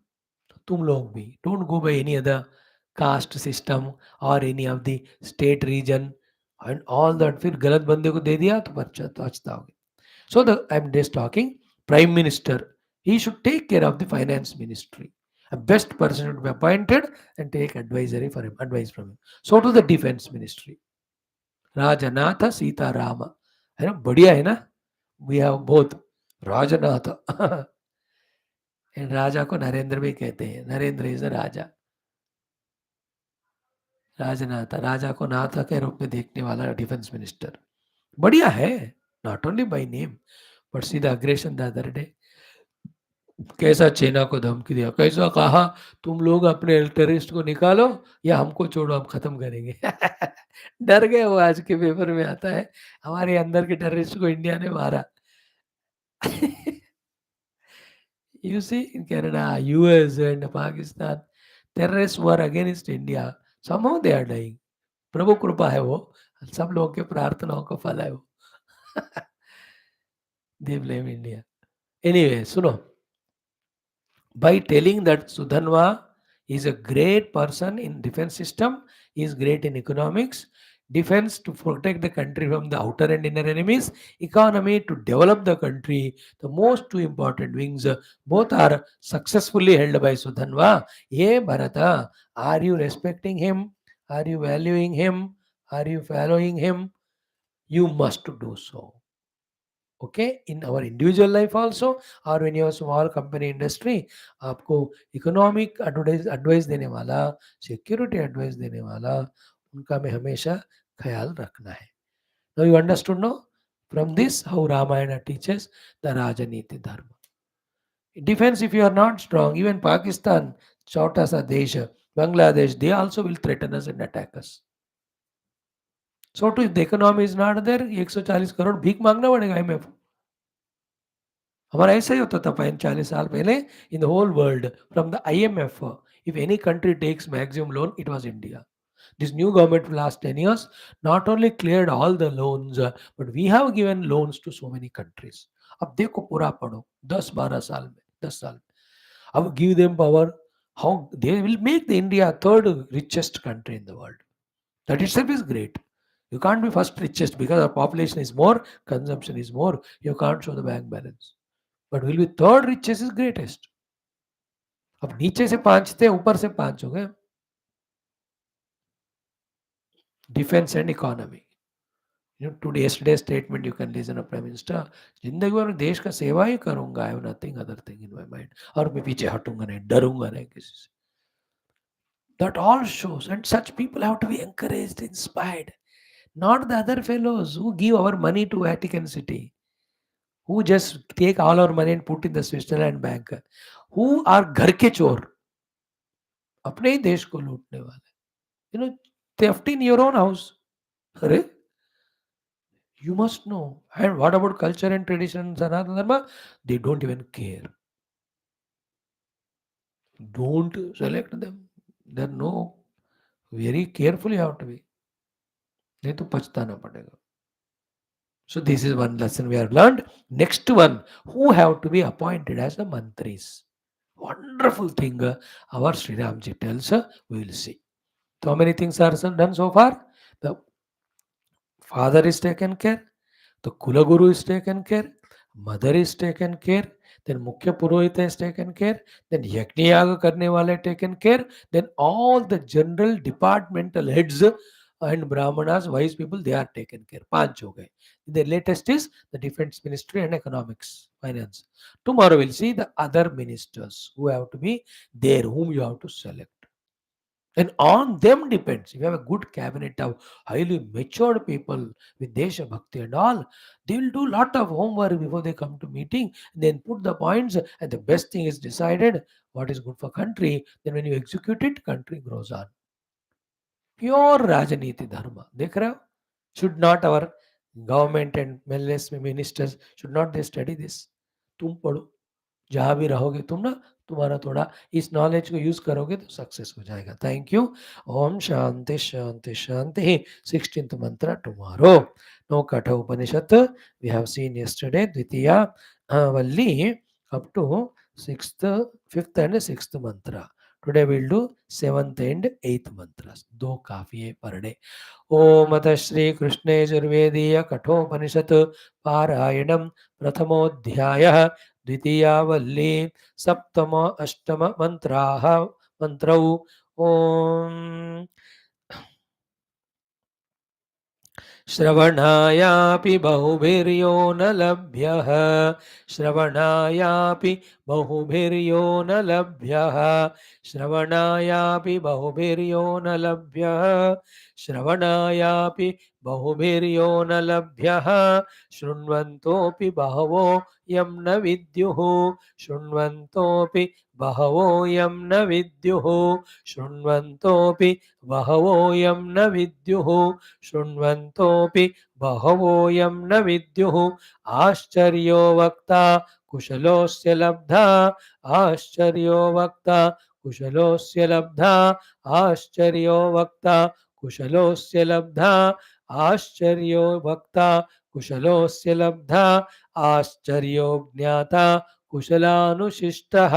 तुम लोग भी don't go by any other caste system or any of the state region and all that. फिर गलत बंदे को दे दिया तो पछताओगे. So I'm just talking prime minister, he should take care of the finance ministry. A best person should be appointed and take advice from him. So to the defense ministry, Rajanatha Sita Rama, है ना, बढ़िया है ना. We have both Rajanatha. राजा को नरेंद्र भी कहते हैं. Narendra is राजा. राजनाथ, राजा को नाथ के रूप में देखने वाला डिफेंस मिनिस्टर बढ़िया है. Not only by name but see the aggression the other day. कैसा चीना को धमकी दिया, कैसा कहा तुम लोग अपने टेररिस्ट को निकालो या हमको छोड़ो, हम खत्म करेंगे. डर गए वो. आज के पेपर में आता है हमारे अंदर के टेररिस्ट को इंडिया ने मारा. You see, in Canada, US and Pakistan, terrorists were against India. Somehow they are dying. प्रभु कृपा है वो, सब लोगों के प्रार्थनाओं का फल है वो. They blame India. Anyway, सुनो. By telling that Sudhanva is a great person in defense system, he is great in economics, defense to protect the country from the outer and inner enemies, economy to develop the country, the most two important wings, both are successfully held by Sudhanva. Hey Bharata, are you respecting him? Are you valuing him? Are you following him? You must do so. Okay, in our individual life also, or when you have small company industry, आपको economic advice देने वाला, security advice देने वाला, उनका में हमेशा ख्याल रखना है. Now you understood, no? From this, how Ramayana teaches the Rajaneethi Dharma. Defense, if you are not strong, even Pakistan, छोटा सा देश, Bangladesh, they also will threaten us and attack us. So if the economy is not there, 140 crore भीख मांगना पड़ेगा IMF. हमारा ऐसा ही होता था 40 साल पहले. In the whole world from the IMF, if any country takes maximum loan, it was India. This new government for last 10 years not only cleared all the loans, but we have given loans to so many countries. अब देखो पूरा पढ़ो 10-12 साल में, 10 साल में. अब give them power, how they will make the India third richest country in the world. That itself is great. You can't be first richest because our population is more, consumption is more. You can't show the bank balance. But will be third richest is greatest. अब नीचे से 5 थे, ऊपर से 5 हो गए. Defence and economy, Today yesterday's statement you can listen of Prime Minister, जिंदगी भर देश का सेवा ही करूंगा, I have nothing other thing in my mind, और मैं पीछे हटूंगा नहीं, डरूंगा नहीं किसी से. That all shows, and such people have to be encouraged, inspired, not the other fellows who give our money to Vatican City, who just take all our money and put in the Switzerland bank, who are घर के चोर, अपने ही देश को लूटने वाले. Theft in your own house. अरे, you must know. And what about culture and tradition, Sanatana Dharma? They don't even care. Don't select them. They're no. Very careful you have to be. नहीं तो पछताना पड़ेगा. So this is one lesson we have learned. Next one, who have to be appointed as the mantris. Wonderful thing our Sri Ramji tells, we will see. So how many things are done so far? The father is taken care, the Kula Guru is taken care, mother is taken care, then Mukhya Purohita is taken care, then Yajna Yaga Karne Wale taken care, then all the general departmental heads and Brahmanas, wise people, they are taken care. Panch ho gaye. The latest is the defense ministry and economics, finance. Tomorrow we'll see the other ministers who have to be there, whom you have to select. And on them depends. If you have a good cabinet of highly matured people with Desha Bhakti and all, they will do lot of homework before they come to meeting, then put the points, and the best thing is decided what is good for country. Then when you execute it, country grows on. Pure Rajaneethi Dharma. देख रहे हो? Should not our government and ministers, should not they study this? तुम पढ़ो. जहाँ भी रहोगे तुम ना, तुम्हारा थोड़ा इस नॉलेज को यूज करोगे तो सक्सेस हो जाएगा. Thank you. ओम शांति शांति शांति. 16th mantra tomorrow. No Katha Upanishad we have seen yesterday. Dvitiya Valli up to 6th, 5th and 6th mantra. Today we'll do 7th and 8th mantras. दो काफी है पर डे. ओम अथ श्री कृष्णे यजुर्वेदीय कठोपनिषत् पारायणं प्रथमोऽध्यायः. द्वितीया वल्ली सप्तम अष्टम मंत्राः मंत्रौ. ओम श्रवणायापि बहुभिर्यो न लभ्यः. श्रवणायापि बहुभिर्यो न लभ्यः. श्रवणायापि बहुभिर्यो न लभ्यः. श्रवणायापि बहुभिर्यो न लभ्यः. शृण्वन्तोऽपि बहवो यं न विद्युः. शृण्वन्तोऽपि बहवो यं न विद्युः. शृण्वन्तोऽपि बहवो यं न विद्युः. शृण्वन्तोऽपि बहवोऽयं न विद्युः. आश्चर्यो वक्ता कुशलोऽस्य लब्धा. आश्चर्यो वक्ता कुशलोऽस्य लब्धा. आश्चर्यो वक्ता कुशलोऽस्य लब्धा. आश्चर्यो वक्ता कुशलोऽस्य लब्धा. आश्चर्यो ज्ञाता कुशलानुशिष्टः.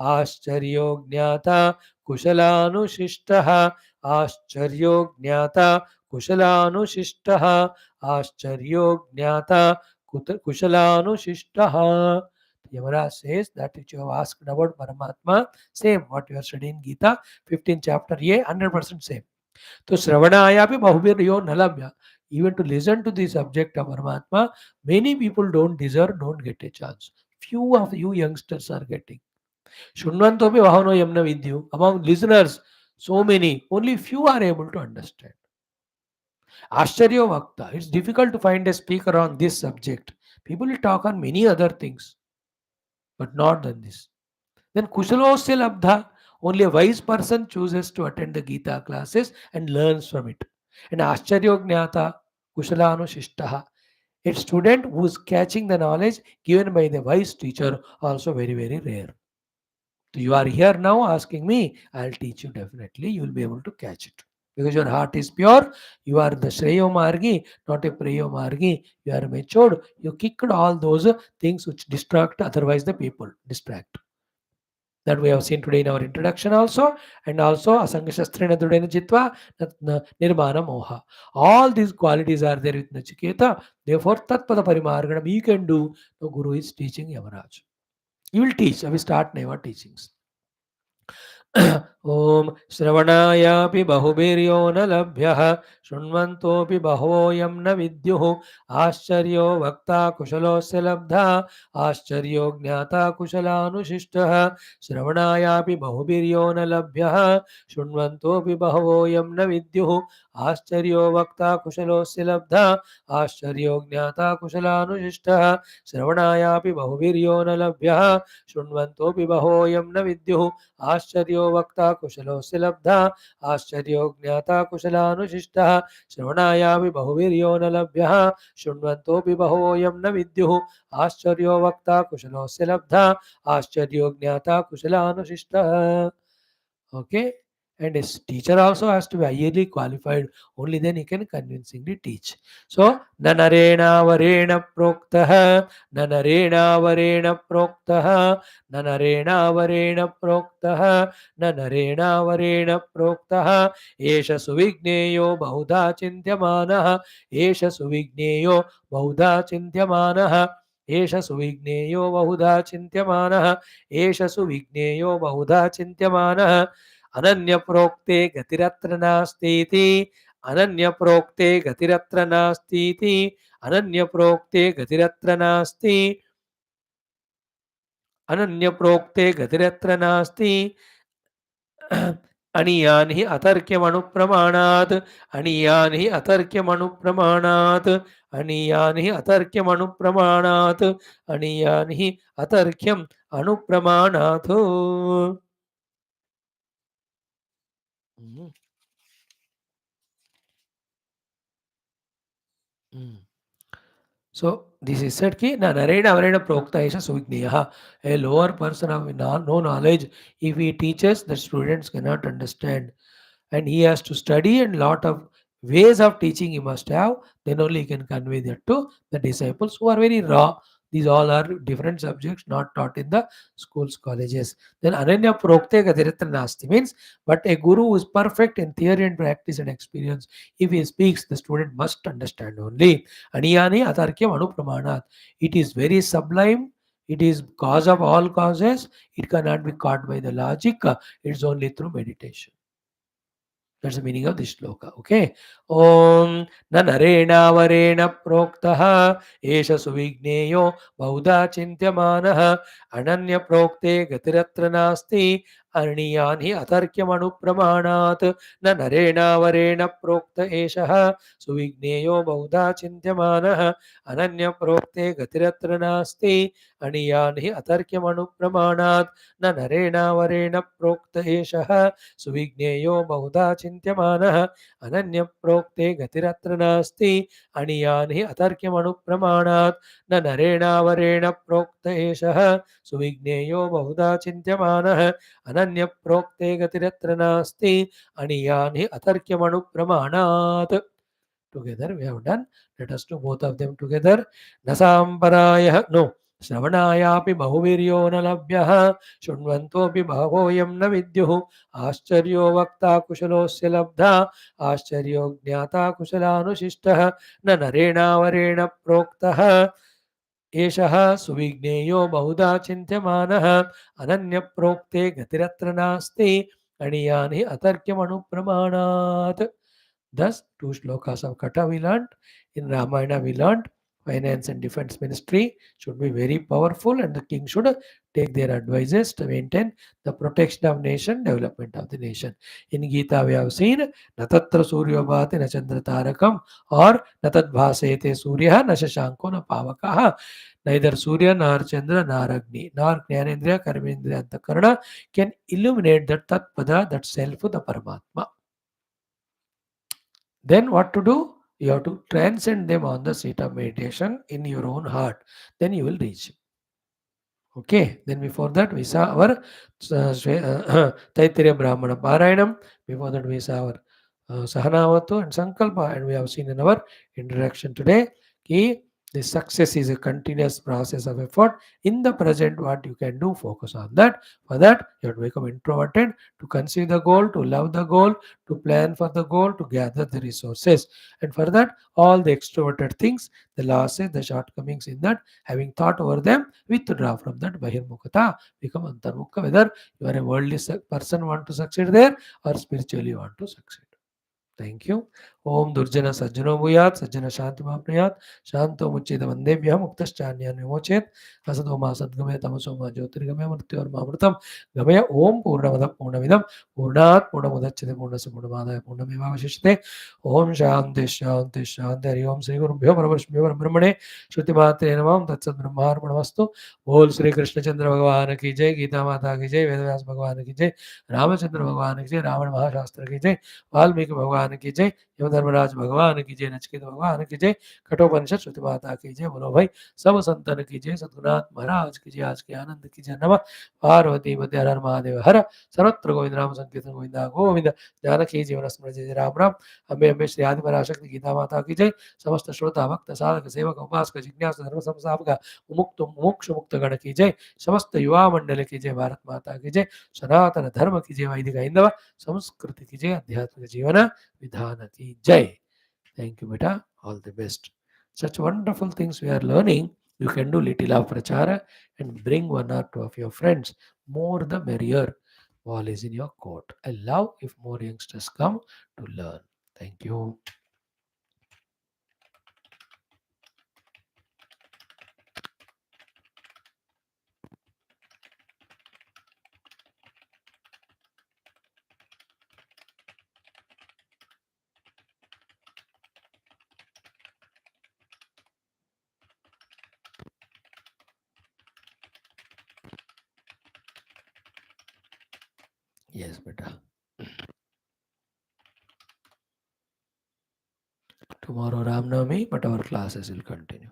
आश्चर्यो ज्ञाता कुशलानुशिष्टः. आश्चर्यो ज्ञाता कुशलानुशिष्टः. आश्चर्यो ज्ञाता कुशलानुशिष्टः. Yamaraj says that which you have asked about Paramatma, same what you are studying Geetha, 15th chapter, ye 100% same. So Shravanaya bhi bahubiryo nalabhya. Even to listen to the subject of Paramatma, many people don't deserve, don't get a chance. Few of you youngsters are getting. Shunvanto bhi vahano yamna vidyu. Among listeners, so many, only few are able to understand. Ashcharya Vakta. It's difficult to find a speaker on this subject. People will talk on many other things, but not on this. Then Kushalosya Labdha. Only a wise person chooses to attend the Gita classes and learns from it. And Ashcharya Gnata, Kushalano Shishtaha. A student who is catching the knowledge given by the wise teacher, also very, very rare. So you are here now asking me, I'll teach you definitely. You will be able to catch it. Because your heart is pure, you are the Shreyo Margi, not a Preyo Margi. You are matured, you kicked all those things which distract, otherwise the people distract. That we have seen today in our introduction also, and also Asanga Shastrena Dudena Jitva Nirmana Moha. All these qualities are there with Nachiketa. Therefore, Tatpada Parimarganam you can do. The Guru is teaching Yamaraj. You will teach. I will start Neva teachings. ॐ श्रवणायापि बहुभिर्यो न लभ्यः शृण्वन्तोऽपि बहवोऽयं न विद्युः आश्चर्यो वक्ता कुशलोऽस्य लब्धा आश्चर्यो ज्ञाता कुशलानुशिष्टः श्रवणायापि बहुभिर्यो न लभ्यः शृण्वन्तोऽपि बहवोऽयं न विद्युः आश्चर्यो वक्ता कुशलोऽस्य लब्धा आश्चर्यो ज्ञाता कुशलानुशिष्टः श्रवणायापि बहुभिर्यो न लभ्यः शृण्वन्तोऽपि बहवोऽयं न विद्युः आश्चर्यो वक्ता कुशलोऽस्य लब्धा आश्चर्यो ज्ञाता कुशलानुशिष्टः श्रवणायापि बहुभिर्यो न लभ्यः शृण्वन्तोऽपि बहवोऽयं न विद्युः आश्चर्यो वक्ता कुशलोऽस्य लब्धा आश्चर्यो ज्ञाता कुशलानुशिष्टः. Okay, and his teacher also has to be highly qualified, only then he can convincingly teach. So nanarena varena proktah nanarena varena proktah nanarena varena proktah nanarena varena proktah esha suvigneyo bahudha chintyamanaha esha suvigneyo bahudha chintyamanaha एष सुविघ्नेयो बहुधा चिन्त्यमानः एष सुविघ्नेयो बहुधा चिन्त्यमानः अनन्यप्रोक्ते गतिरत्र नास्तीति अनन्यप्रोक्ते गतिरत्र नास्तीति अनन्यप्रोक्ते गतिरत्र नास्ति अनन्यप्रोक्ते गतिरत्र नास्ति अणियान् हि अतर्क्यमणुप्रमाणात् अणियान् हि अतर्क्यमणुप्रमाणात् अणियान् हि अतर्क्यमणुप्रमाणात् अणियान् हि अतर्क्यम् अनुप्रमाणात्. Mm, mm. So this is said ki na narena varena prokta esha suvigneya. A lower person of no knowledge, if he teaches, the students cannot understand, and he has to study and lot of ways of teaching he must have. Then only he can convey that to the disciples who are very raw. These all are different subjects not taught in the schools, colleges. Then ananya prokte gadiritra nasti means, but a guru who is perfect in theory and practice and experience, if he speaks, the student must understand only. Aniyani atarkyam anupramanat. It is very sublime. It is cause of all causes. It cannot be caught by the logic. It's only through meditation. That's the meaning of this shloka. Okay. Om nanarena varena proktaha esha suvigneyo bahudha chintyamanaha ananya prokte gatiratra nasti arniyani atarkyamanu pramanat nanarena varena prokta esha suvigneyo bahudha chintyamanaha ananya prokte gatiratra nasti arniyani atarkyamanu pramanat nanarena varena prokta esha सुविज्ञेयो बहुधा चिन्त्यमानः अनन्यप्रोक्ते गतिरत्र नास्ति अणियान् हि अतर्क्यमनुप्रमाणात् न नरेणावरेण प्रोक्त एषः सुविज्ञेयो बहुधा चिन्त्यमानः अनन्यप्रोक्ते गतिरत्र नास्ति अणियान् हि अतर्क्यमनुप्रमाणात्. Together we have done. Let us do both of them together. Nasamparaya no. श्रवणायापि बहुवीर्यो न लभ्यः शृण्वन्तोऽपि बहवोऽयं न विद्युः आश्चर्यो वक्ता कुशलोऽस्य लब्धा आश्चर्यो ज्ञाता कुशलानुशिष्टः न नरेणावरेण प्रोक्तः एषः सुविज्ञेयो बहुधा चिन्त्यमानः अनन्यप्रोक्ते गतिरत्र नास्ति अणियानि अतर्क्यमनुप्रमाणात्. Thus, two shlokas of Katha we learned. In Ramayana we learned finance and defense ministry should be very powerful and the king should take their advices to maintain the protection of nation, development of the nation. In Geetha we have seen Natatra Suryo Bhati na Chandra Tarakam or Natat Bhasete Surya na Shashanko na Pavakaha. Neither Surya nor Chandra nor Agni nor Jnanendriya Karmendriya Antakarana can illuminate that Tatpada, that self, the Paramatma. Then what to do? You have to transcend them on the seat of meditation in your own heart. Then you will reach. Okay. Then before that we saw our Taittiriya Brahmana Parayanam. Before that we saw our Sahanavatu and Sankalpa. And we have seen in our introduction today ki The success is a continuous process of effort. In the present, what you can do, focus on that. For that, you have to become introverted, to conceive the goal, to love the goal, to plan for the goal, to gather the resources. And for that, all the extroverted things, the losses, the shortcomings in that, having thought over them, withdraw from that bahirmukata, become antarmukha, whether you are a worldly person want to succeed there or spiritually want to succeed. Thank you. Om Durjana Sajjano Bhuyat, Sajjana Shantimapniyat, Shanto Muchida Vandebhya, Muktaschanya Nimochet, Asadoma Sadgamaya Tamasoma Jyotirgamaya Murtyor Mamrutam, Gamaya Om Purnamada Purnavidam, Purnat Purnamudachide Purnasa Purnamada Purnameva Shishte, Om Shanti Shanti Shanti Hari Om Sri Guru Bhyo Parabhashmyo Brahmane, Shrutimatre Namam Tatsat Brahmar Purnamastu, Bol Sri Krishna Chandra Bhagavan ki Jai, Geetha Mata ki Jai, Vedavyas Bhagavan ki Jai, Ramachandra Bhagavan ki Jai, Ramana Mahashastra ki Jai, Valmiki भगवान की जय, यमधर्मराज भगवान की जय, नचिकेत भगवान की जय, कठोपनिषद श्रुति माता की जय। बोलो भाई सब संतन की जय, सद्गुरुनाथ महाराज की जय। आज के आनंद की जय। नमः पार्वती पते हर हर महादेव हर, सर्वत्र गोविंद नाम संकीर्तन गोविंदा गोविंद। जानकी जीवन स्मरण जय जय राम राम। अम्बे अम्बे श्री आदि पराशक्ति गीता माता की जय। समस्त श्रोता भक्त साधक सेवक उपासक जिज्ञासु धर्म संस्थापक मुमुक्त मोक्ष मुक्त गण की जय। समस्त युवा मंडल की जय। भारत माता की जय। सनातन धर्म की जय। वैदिक हिंदव संस्कृति की जय। आध्यात्मिक जीवन विधान की जय। Thank you, beta. All the best. Such wonderful things we are learning. You can do little of prachara and bring one or two of your friends. More the merrier. Ball is in your court. I love if more youngsters come to learn. Thank you. Yes, beta. Tomorrow Ram Navami, but our classes will continue.